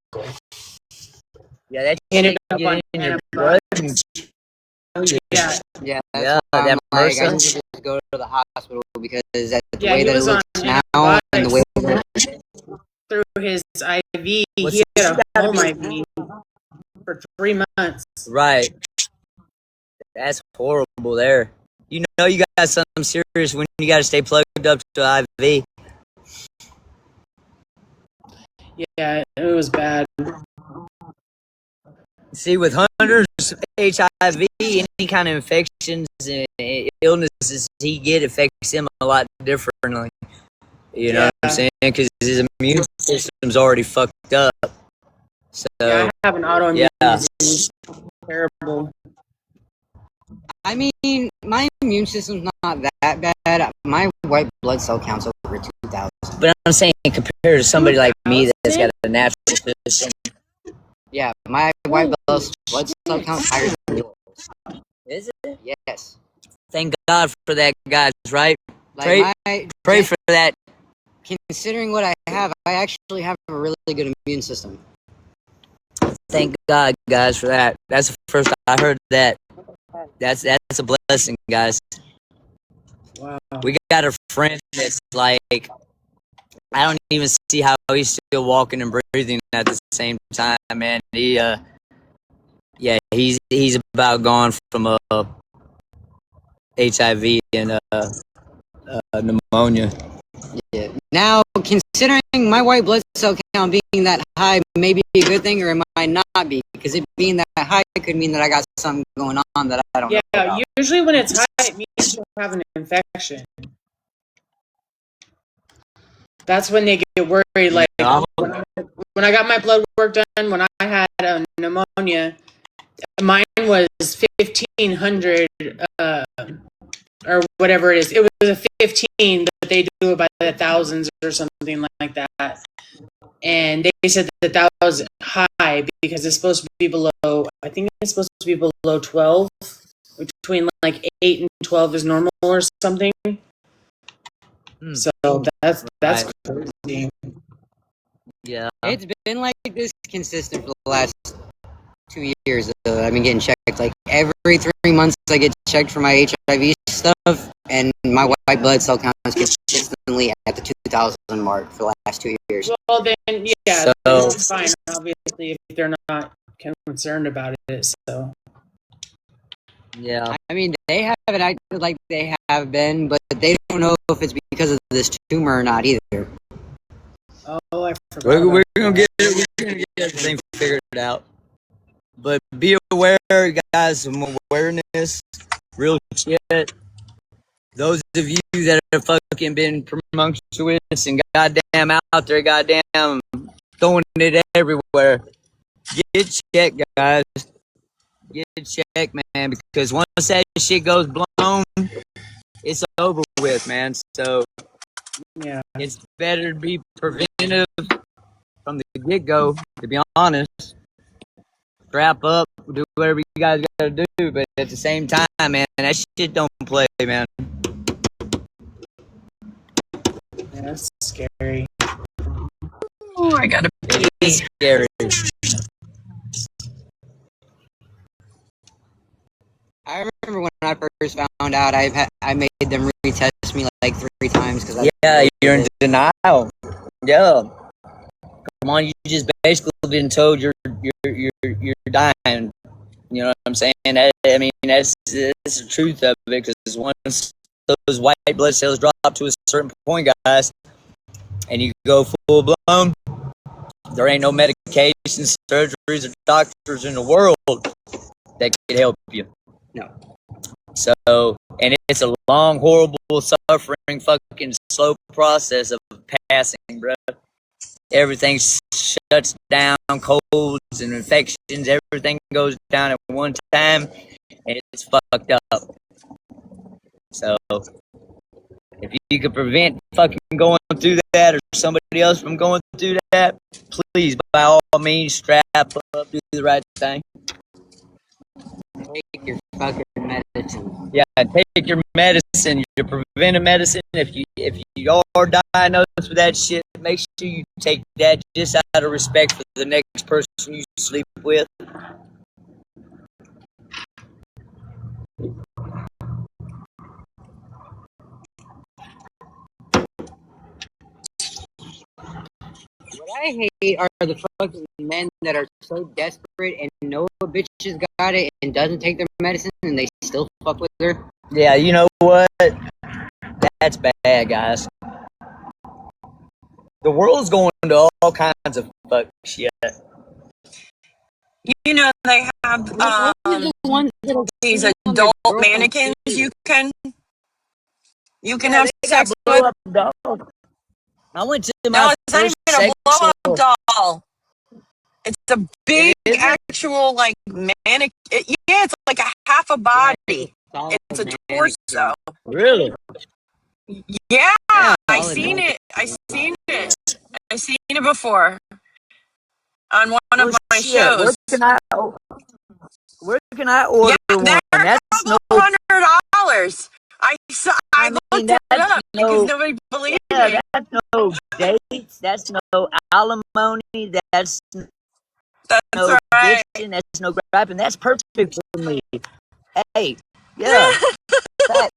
Yeah, that He ended shit up get on in your blood. antibiotics. Yeah, Yeah, that's Yeah, why that I'm like, I MRSA. need to just go to the hospital because the Yeah, way he that it was on looks now and the way antibiotics through his IV. What's He this had a gotta home be? IV for 3 months. Right. That's horrible there. You know you got something serious when you got to stay plugged up to an IV. Yeah, it was bad. See, with hunters, HIV, any kind of infections and illnesses he get affects him a lot differently. You know what I'm saying? Because his immune system's already fucked up. So, Yeah, I have an autoimmune yeah. disease. Terrible. I mean, my immune system's not that bad. My white blood cell count's over 2,000. But I'm saying compared to somebody like me that's got a natural system. Yeah, my white blood cell count's higher than yours. Is it? Yes. Thank God for that, guys, right? Like Pray for that. Considering what I have, I actually have a really good immune system. Thank God, guys, for that. That's the first I heard that. That's a blessing, guys. Wow. We got a friend that's like, I don't even see how he's still walking and breathing at the same time, man. He's about gone from HIV and pneumonia. Yeah. Now, considering my white blood cell count being that high may be a good thing or it might not be, because it being that high could mean that I got something going on that I don't know about. Usually when it's high, it means you have an infection. That's when they get worried. Like when I got my blood work done, when I had pneumonia, mine was 1,500 or whatever it is. It was a 15, but they do it by the thousands or something like that. And they said that was high because it's supposed to be below. I think it's supposed to be below 12. Between like 8 and 12 is normal or something. So that's Right. crazy. Yeah. It's been like this consistent for the last 2 years. I've been getting checked like every 3 months. I get checked for my HIV stuff, and my white blood cell count is consistently at the 2,000 mark for the last 2 years. Well, then yeah, that's fine. Obviously, if they're not concerned about it, so. Yeah. I mean, they haven't acted like they have been, but they don't know if it's because of this tumor or not either. Oh, I forgot. We're gonna get everything figured out. But be aware, guys, some awareness, real shit. Those of you that have fucking been promiscuous and goddamn out there, goddamn throwing it everywhere, get checked, guys. Get checked, man, because once that shit goes blown, it's over with, man. So yeah, it's better to be preventative from the get-go, to be honest. Strap up, do whatever you guys gotta do, but at the same time, man, that shit don't play, man. yeah, that's scary. Oh, I gotta It is scary. I remember when I first found out, I made them retest me like 3 times because You're in denial. Yeah. Come on, you just basically been told you're dying. You know what I'm saying? I mean, that's the truth of it. Because once those white blood cells drop to a certain point, guys, and you go full blown, there ain't no medications, surgeries, or doctors in the world that can help you. No. So, and it's a long, horrible, suffering, fucking slow process of passing, bro. Everything shuts down, colds and infections, everything goes down at one time, and it's fucked up. So, if you could prevent fucking going through that or somebody else from going through that, please, by all means, strap up, do the right thing. Take your fucking medicine. Yeah, take your medicine, your preventive medicine. If you are diagnosed with that shit, make sure you take that just out of respect for the next person you sleep with. I hate are the fucking men that are so desperate and know a bitch has got it and doesn't take their medicine and they still fuck with her. Yeah, you know what? That's bad, guys. The world's going to all kinds of fuck shit. You know they have The ones that are these cheating on their adult girlfriends, mannequins too. you can Yeah, have they got sex blow with. up dolls. I went to No, my it's not first even a blow up sexual. doll. It's a big Is it? actual like mannequin. Yeah, it's like a half a body. Solid It's a mannequin. torso. Really? Yeah, Yeah. I Solid seen mannequin. it. I seen it. I seen it before on one Well, of my shit. shows. Where can I Yeah, order they're one? a That's couple no. $100. I Mean, looked it that's up because no. nobody believed Yeah, me. that's no dates. That's no alimony. That's That's no right. bitching. That's no griping. That's perfect for me. Hey, yeah, that.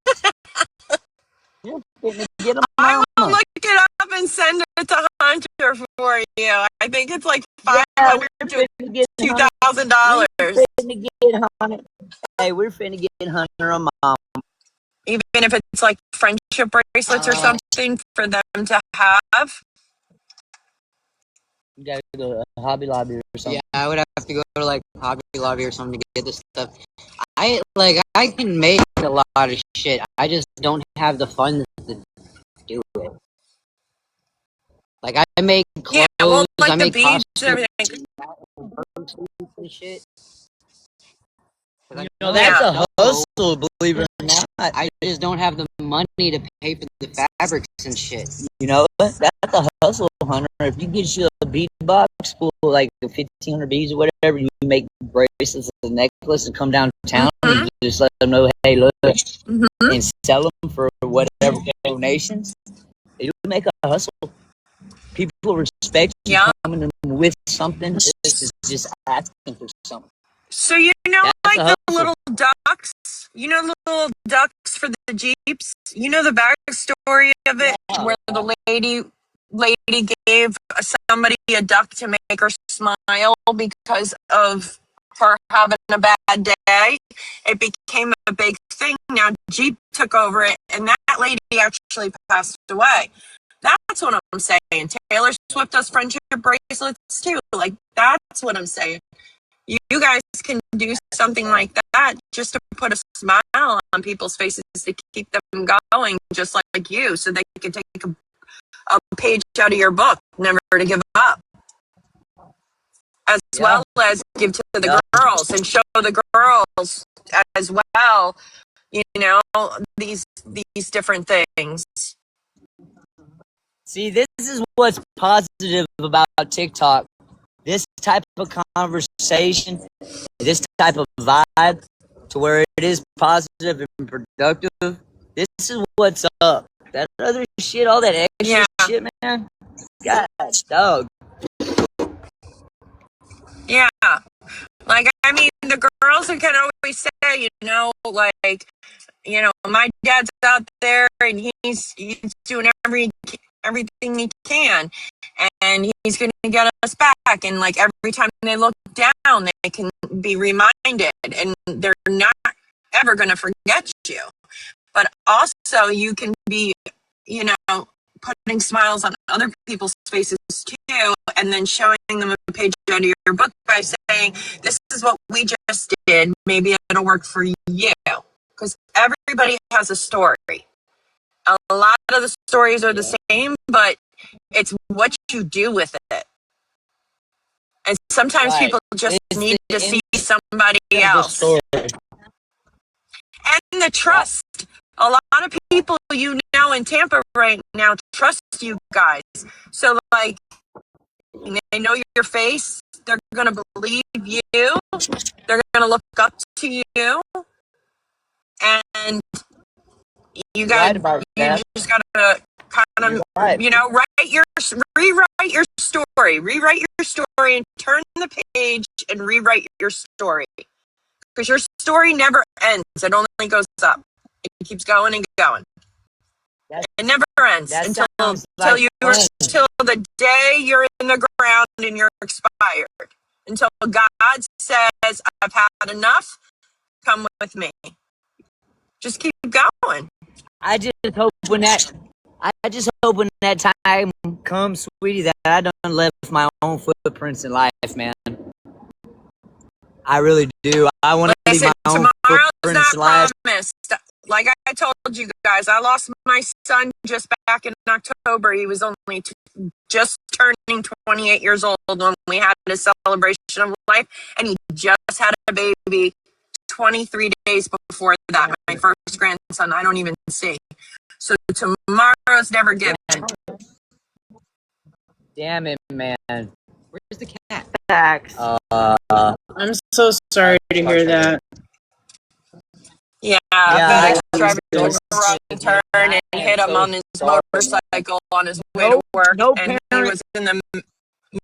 You're fitting to get a I will mama. look it up and send it to Hunter for you. I think it's like Yeah, $500 we're to finna get Hunter. $2,000. We're finna get Hunter. Hey, we're finna get Hunter a mom. Even if it's like friendship bracelets or something for them to have. You gotta go to Hobby Lobby or something. Yeah, I would have to go to like Hobby Lobby or something to get this stuff. I can make a lot of shit. I just don't have the funds to do it. Like I make clothes, Yeah, well, I like the make beads and costumes everything. and shit. 'Cause I You know, know that's Yeah. a hustle, believe it or not. I just don't have the money to pay for the fabrics and shit. You know, that's a hustle, Hunter. If you get you a bead box full of like 1,500 beads or whatever, you make bracelets and necklace and come downtown Mm-hmm. and just let them know, hey, look, Mm-hmm. and sell them for whatever donations. You make a hustle. People respect you Yeah. coming in with something. This is just asking for something. So you know, That's like a the hustle. little ducks. You know the little ducks for the Jeeps. You know the backstory of it, Yeah. where the lady gave somebody a duck to make her smile because of her having a bad day. It became a big thing. Now Jeep took over it, and that lady actually passed away. That's what I'm saying. Taylor Swift does friendship bracelets too. Like that's what I'm saying. You guys can do something like that just to put a smile on people's faces to keep them going, just like you, so they can take a page out of your book, never to give up, as well as give to the girls and show the girls as well, you know, these different things. See, this is what's positive about TikTok. This type of conversation, this type of vibe, to where it is positive and productive. This is what's up. That other shit, all that extra shit, man. Gosh, dog. Yeah. Like, I mean, the girls can always say, you know, like, you know, my dad's out there and he's doing everything he can, and he's going to get us back. And like every time they look down, they can be reminded, and they're not ever going to forget you. But also, you can be, you know, putting smiles on other people's faces too, and then showing them a page out of your book by saying, "This is what we just did. Maybe it'll work for you." Because everybody has a story. A lot of the stories are the same, but it's what you do with it. And sometimes Right. people just It's need the to see somebody end of the else. story. And the trust. A lot of people you know in Tampa right now trust you guys. So, like, they know your face. They're going to believe you. They're going to look up to you. And you You're got right about that. just got to kind of, Right. you know, rewrite your story. Rewrite your story and turn the page and rewrite your story. Because your story never ends. It only goes up. It keeps going and going. It never ends That until sounds like fun. till the day you're in the ground and you're expired. Until God says, "I've had enough. Come with me." Just keep going. I just hope when that I just hope when that time comes, sweetie, that I done left my own footprints in life, man. I really do. I want to leave Listen, my own tomorrow's footprints not in life. promised. Like I told you guys, I lost my son just back in October. He was only just turning 28 years old when we had a celebration of life, and he just had a baby 23 days before that. My first grandson, I don't even see. So tomorrow's never given. Damn it, man. Where's the cat? Facts. I'm so sorry to hear that. Yeah, Yeah, FedEx driver took a wrong turn and I hit am him so on his sorry, motorcycle on his way No, to work, no and he parent, was in the no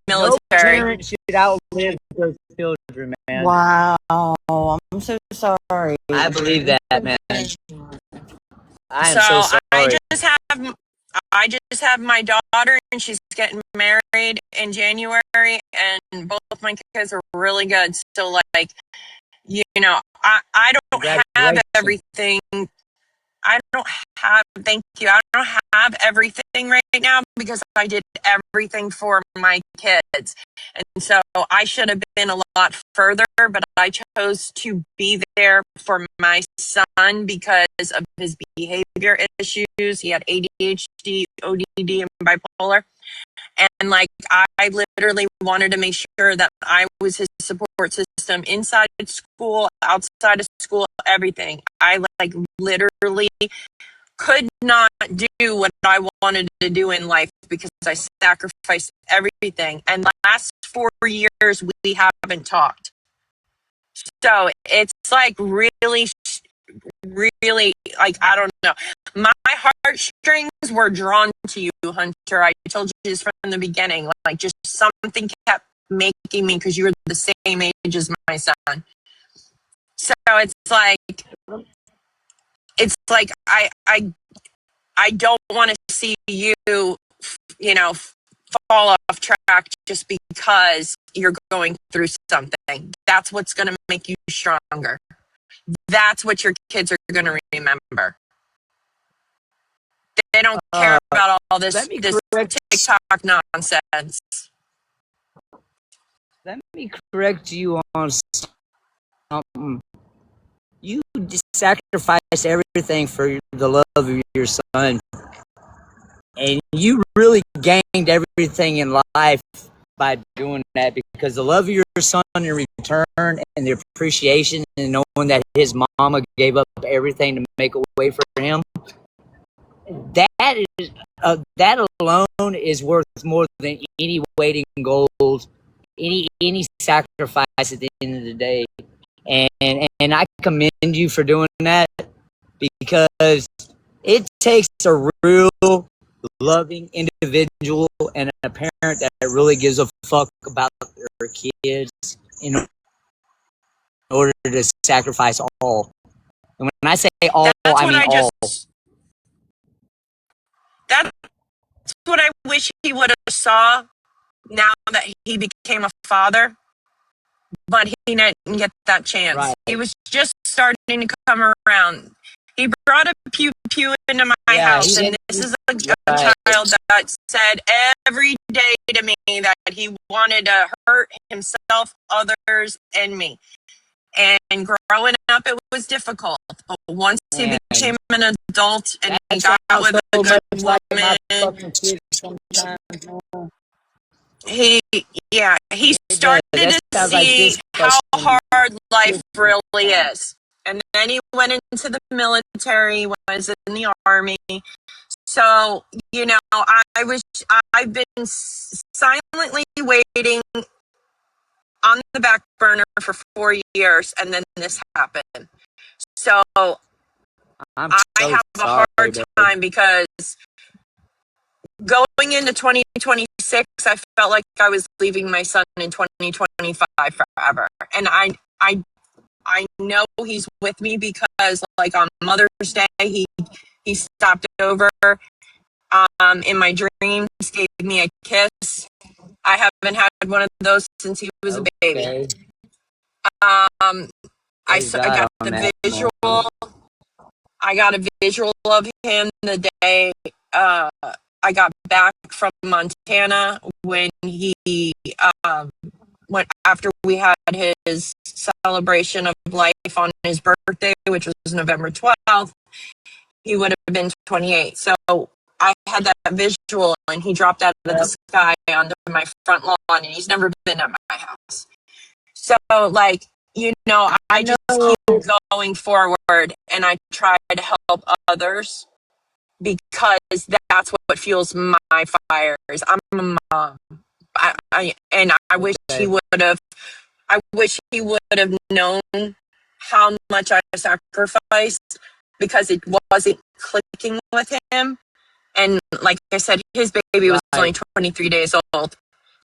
military. parent should outlive their children, man. Wow. I'm so sorry. I believe that, man. I am So so sorry. I just have my daughter, and she's getting married in January, and both my kids are really good. So like, I don't have Congratulations. everything. I don't have, thank you. I don't have everything right now because I did everything for my kids. And so I should have been a lot further, but I chose to be there for my son because of his behavior issues. He had ADHD, ODD, and bipolar. And like, I literally wanted to make sure that I was his support system inside school, outside of school, everything. I like literally could not do what I wanted to do in life because I sacrificed everything. And the last 4 years, we haven't talked. So it's like really, really, like, I don't know. My heartstrings were drawn to you, Hunter. I told you this from the beginning. Like, just something kept making me, because you were the same age as my son. So it's like I don't want to see you, fall off track just because you're going through something. That's what's going to make you stronger. That's what your kids are going to remember. They don't care about all this TikTok nonsense. Let me correct you on something. You just sacrificed everything for the love of your son. And you really gained everything in life by doing that, because the love of your son in return and the appreciation and knowing that his mama gave up everything to make a way for him, that alone is worth more than any weight in gold, any sacrifice at the end of the day. And I commend you for doing that, because it takes a real loving individual and a parent that really gives a fuck about their kids in order to sacrifice all. And when I say all, I mean all. That's what I wish he would have saw now that he became a father. But he didn't get that chance. Right. He was just starting to come around. He brought a pew pew into my house, and this is a child that said every day to me that he wanted to hurt himself, others, and me. And growing up, it was difficult. But once he became an adult and he got out with a good woman, he started to see how hard life really is. And then he went into the military, was in the army. So, I've been silently waiting on the back burner for 4 years, and then this happened. So I have a hard time because going into 2026, I felt like I was leaving my son in 2025 forever. And I know he's with me because, like, on Mother's Day, He stopped over in my dreams, gave me a kiss. I haven't had one of those since he was a baby. Okay. I Praise got God on the that, visual. man. I got a visual of him the day I got back from Montana when he went after we had his celebration of life on his birthday, which was November 12th. He would have been 28. So I had that visual, and he dropped out of the sky onto my front lawn, and he's never been at my house. So, like, I just keep going forward, and I try to help others because that's what fuels my fires. I'm a mom. I wish he would have. I wish he would have known how much I sacrificed because it wasn't clicking with him. And like I said, his baby was only 23 days old.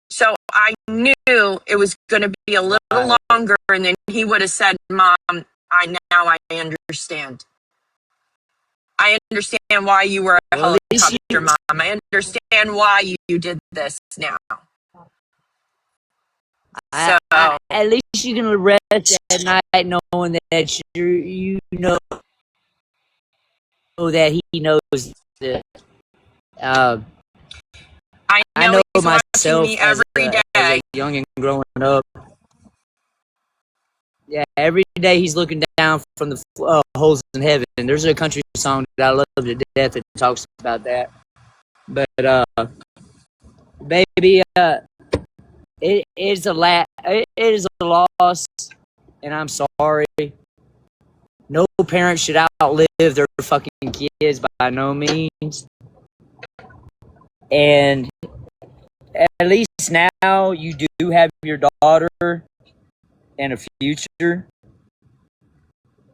So I knew it was going to be a little longer, and then he would have said, "Mom, I understand. I understand why you were a helicopter mom. I understand why you did this now." At least you can rest at night knowing that you know that he knows that. I know he's watching myself me every day. as a youngin' growing up. Yeah, every day he's looking down from the holes in heaven. There's a country song that I love to death that talks about that. But baby, it is a loss, and I'm sorry. No parent should outlive their fucking kids by no means. And at least now you do have your daughter and a future.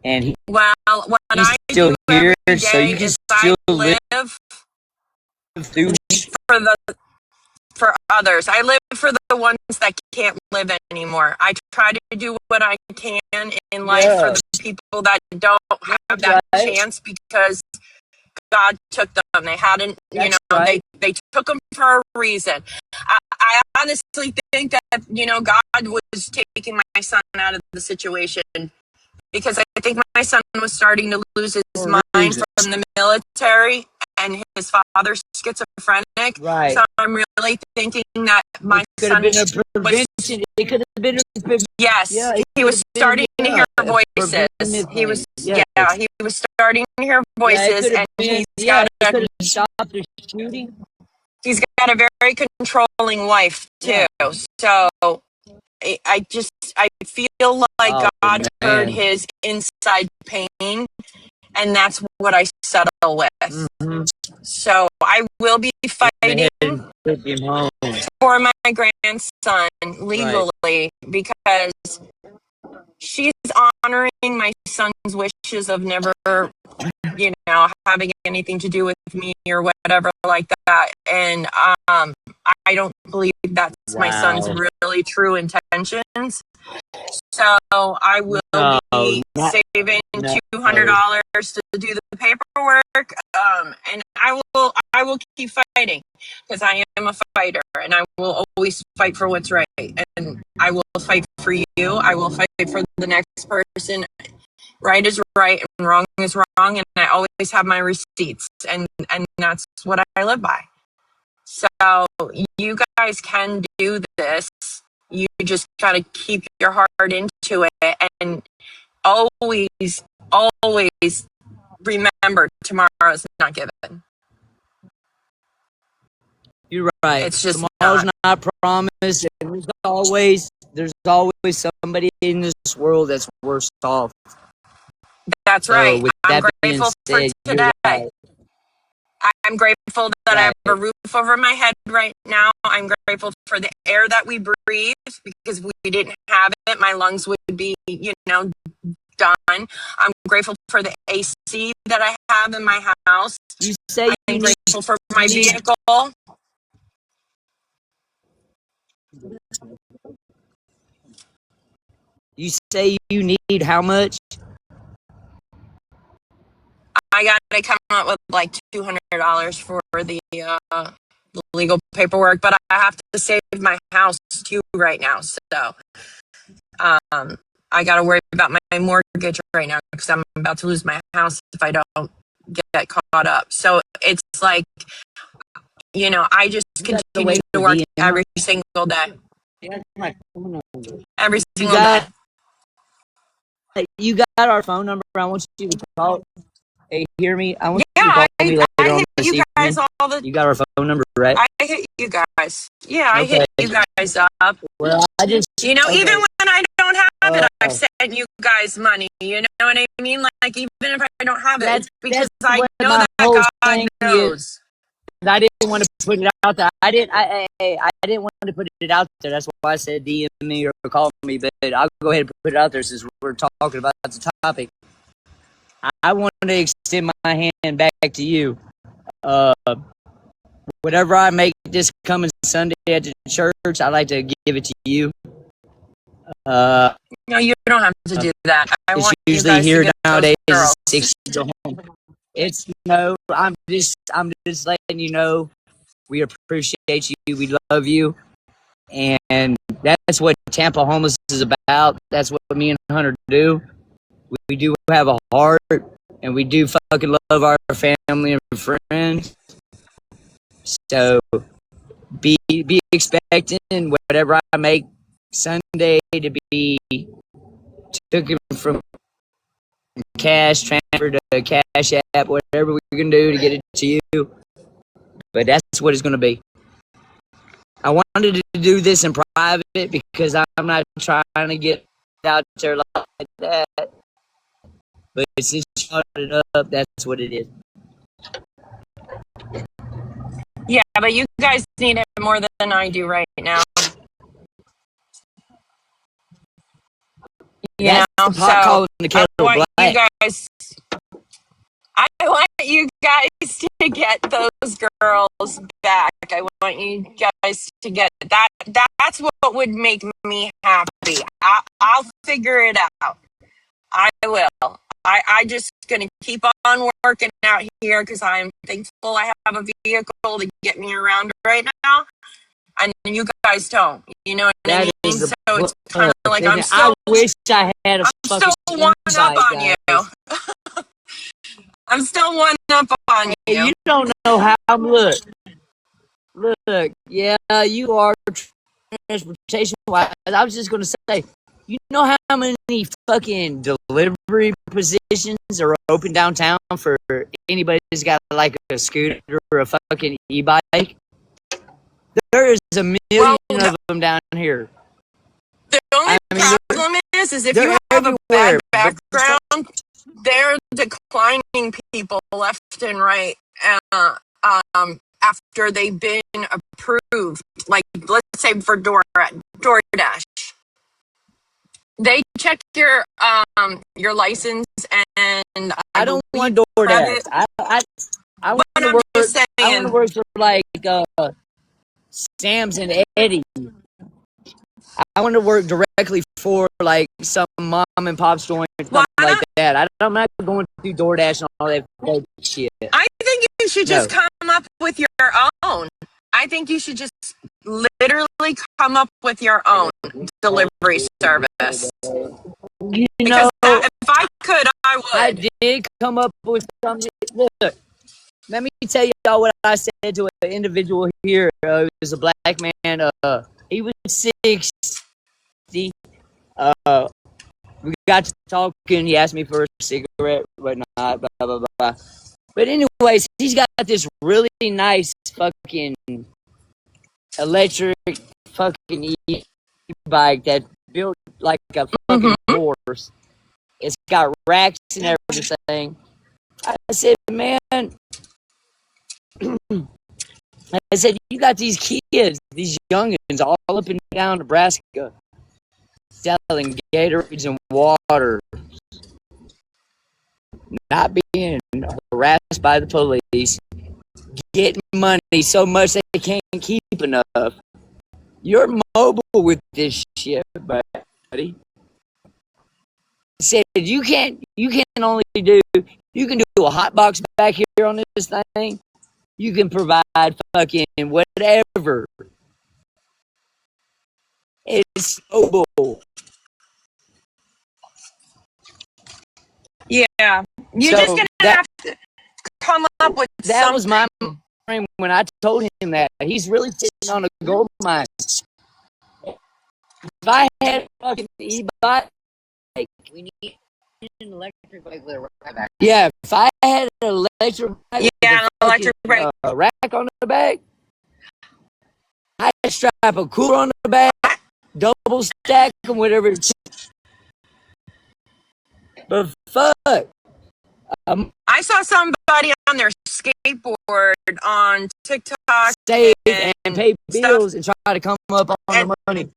And what he's I still do here, every so you day can is still I live for others. I live for the ones that can't live anymore. I try to do what I can in life for the people that don't have that chance because God took them. They hadn't, they took them for a reason. I honestly think that, God was taking my son out of the situation because I think my son was starting to lose his mind from the military and his father's schizophrenic. Right. So I'm really thinking that my son was, it could have been yes, he was starting to hear voices. He was, he was starting to hear voices, and he's got the shooting. He's got a very controlling wife too. So I feel like God heard his inside pain, and that's what I settle with. Mm-hmm. So I will be fighting for my grandson legally because she's honoring my son's wishes of never, having anything to do with me or whatever like that. And I don't believe that's my son's really true intentions. So I will be saving $200 to do the paperwork, and I will keep fighting because I am a fighter, and I will always fight for what's right, and I will fight for you. I will fight for the next person. Right is right and wrong is wrong, and I always have my receipts, and that's what I live by. So you guys can do this. You just got to keep your heart into it, and always remember tomorrow's not given. You're right. It's just tomorrow's not promised. And there's always somebody in this world that's worse off. That's right. I'm grateful for today. Right. I'm grateful that I have a roof over my head right now. I'm grateful for the air that we breathe because if we didn't have it, my lungs would be, done. I'm grateful for the AC that I have in my house. I'm grateful for my vehicle. You say you need how much? I got to come up with like $200 for the legal paperwork, but I have to save my house too right now. So I got to worry about my mortgage right now because I'm about to lose my house if I don't get caught up. So it's like, I just continue to work every single day. Every single day. You got our phone number. I want you to call. Hey, hear me? I want you to Yeah, call me later I on hit this you guys evening. all the. You got our phone number, right? I hit you guys. Yeah, I hit you guys up. Well, even when I don't have it, I've sent you guys money. You know what I mean? Like, even if I don't have it, it's because I know that God knows. I didn't want to put it out there. I didn't want to put it out there. That's why I said DM me or call me. But I'll go ahead and put it out there since we're talking about the topic. I want to extend my hand back to you. Whatever I make this coming Sunday at the church, I like to give it to you. No, you don't have to do that. I want you usually guys here to get nowadays those girls. 6 to home. It's I'm just letting you know we appreciate you, we love you, and that's what Tampa Homeless is about. That's what me and Hunter do. We do have a heart, and we do fucking love our family and friends. So be expecting whatever I make Sunday to be taken from cash, transfer to Cash App, whatever we can do to get it to you. But that's what it's going to be. I wanted to do this in private because I'm not trying to get out there like that. But since you brought it up, that's what it is. Yeah, but you guys need it more than I do right now. That's the pot calling the kettle black. I want you guys to get those girls back. I want you guys to get that. That's what would make me happy. I'll figure it out. I will. I just gonna keep on working out here because I'm thankful I have a vehicle to get me around right now, and you guys don't. You know what I mean? So it's kind of like I wish I had a fucking still one up on you. I'm still one up on you. You don't know how I'm look. Yeah, you are transportation wise. I was just gonna say, you know how many fucking delivery positions are open downtown for anybody who's got like a scooter or a fucking e-bike? There is a million of them down here. The only problem is if you have a bad background, they're declining people left and right after they've been approved. Like, let's say for DoorDash. They check your license and I don't want DoorDash. I want to work for like Sam's and Eddie. I want to work directly for like some mom and pop store and something like that. I'm not going to do DoorDash and all that shit. I think you should just come up with your own. I think you should just literally come up with your own delivery service. Because if I could, I would. I did come up with something. Look, let me tell y'all what I said to an individual here. It was a black man. He was 60. We got to talking. He asked me for a cigarette, whatnot, blah, blah, blah. But anyways, he's got this really nice fucking electric fucking e-bike that built like a fucking horse. It's got racks and everything. I said, man, I said, you got these kids, these youngins all up and down Nebraska selling Gatorades and water, not being harassed by the police, getting money so much they can't keep enough. You're mobile with this shit, buddy. I said you can only do You can do a hot box back here on this thing. You can provide fucking whatever. It's mobile. Yeah. You're So just gonna have to come up with that was my something. mind when I told him that. He's really sitting on a gold mine. If I had a fucking e-bike, We need an electric bike with a rack back. yeah, if I had an electric bike with Yeah, a an electric fucking bike. rack on the back, I'd strap a cooler on the back, double stack them, whatever. But fuck, I saw somebody on their skateboard on TikTok save and and pay stuff, bills and try to come up on and, the money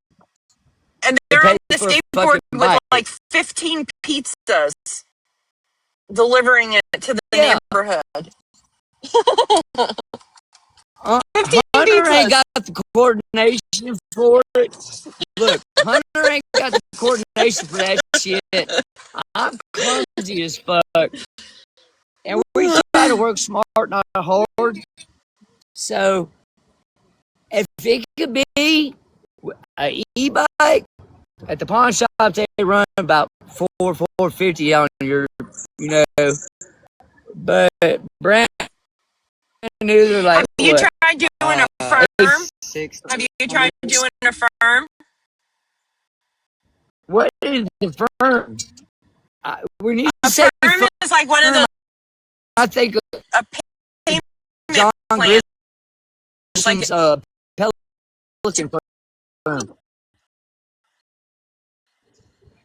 and to they're pay on the for a skateboard fucking with bike. like 15 pizzas, delivering it to the Yeah. neighborhood. 15 Hunter ain't pizzas. got the coordination for it. Look, Hunter ain't got the coordination for that shit. I'm clumsy as fuck. And we try to work smart, not hard. So, if it could be an e-bike, at the pawn shop they run about $450 on your, you know. But brand new, they're like, Have you what? tried doing a firm? Six. Have you tried doing a firm? What is the firm? We need A to say firm is like one of those, I think a payment John plan. It's like Grissom's Pelican firm.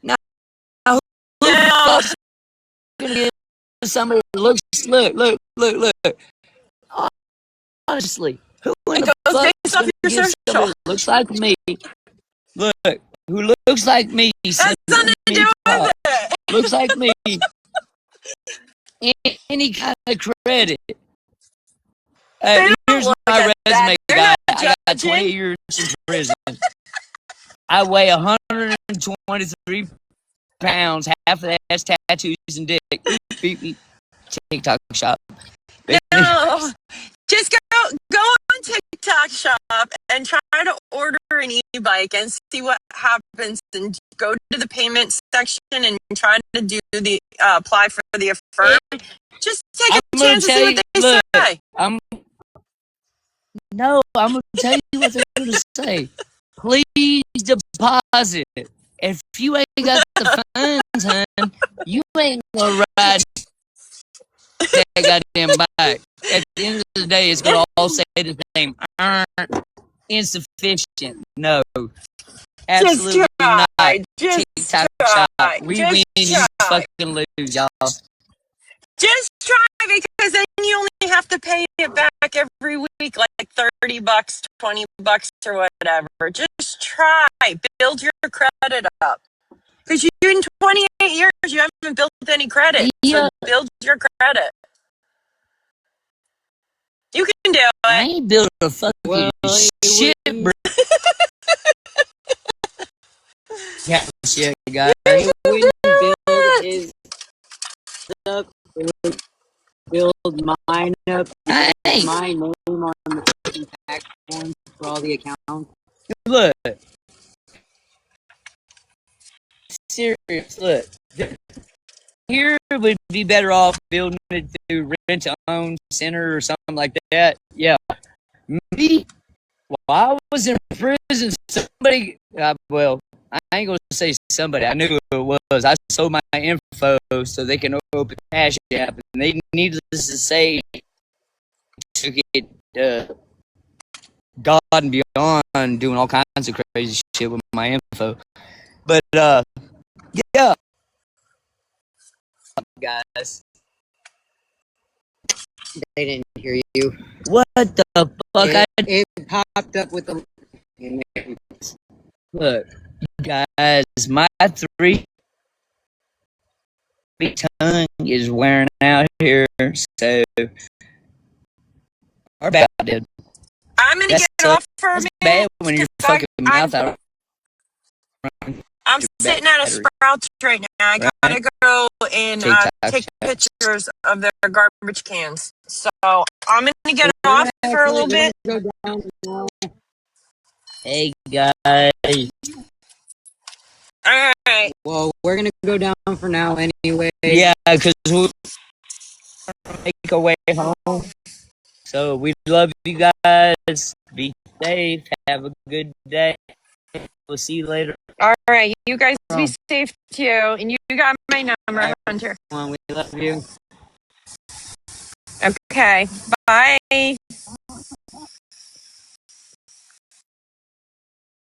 Now, who the no, fuck's gonna get somebody that look? Honestly, who in it the goes fuck is based off gonna your get somebody social. that looks like me? Look, who looks like me? That's nothing to do with it. Looks like me. Any kind of credit. They don't Here's look my at that. resume, They're guy. not I got judging. 20 years in prison. I weigh 123 pounds. Half of that's tattoos and dick. Beep, beep. TikTok shop. No, just go on TikTok shop and try to order an e-bike and see what happens. And go to the payment section and try to do the apply for the affirm. Just take a chance to see what they say. I'm gonna tell you what they're gonna say. Please deposit. If you ain't got the funds, hun, you ain't gonna ride that goddamn bike. At the end of the day, it's gonna all say the same. Insufficient. No. Absolutely Just try. not. Just TikTok try. shop. We Just win, you try. fucking lose, y'all. Just try, because then you only have to pay it back every week, like $30, $20 or whatever. Just try. Build your credit up. Because you in 28 years, you haven't built any credit. Yeah. So build your credit. You can do I it. ain't built a fucking shit, bro. Yeah, shit, guys. He wouldn't build his up. It would build mine up. Hey. My name on the fucking tax forms for all the accounts. Look. Serious, look. Here would be better off building it through rent to own center or something like that. Yeah. Me, while I was in prison, somebody, well, I ain't gonna say somebody, I knew who it was. I sold my info so they can open Cash App, and they, needless to say, took it God and beyond, doing all kinds of crazy shit with my info. But, yeah. Guys. They didn't hear you. What the fuck? It popped up with the. Look, guys, my 3 tongue is wearing out here, so our bad, dude. I'm going to get off for a minute. Bad when your fucking mouth out. I'm sitting at a Sprouts right now. I gotta go and take pictures of their garbage cans. So I'm gonna get off for a little bit. Go down now. Hey guys. All right. Well, we're gonna go down for now anyway. Yeah, because we'll make our way home. So we love you guys. Be safe. Have a good day. We'll see you later. All right. You guys be safe too. And you got my number, Hunter. We love you. Okay. Bye.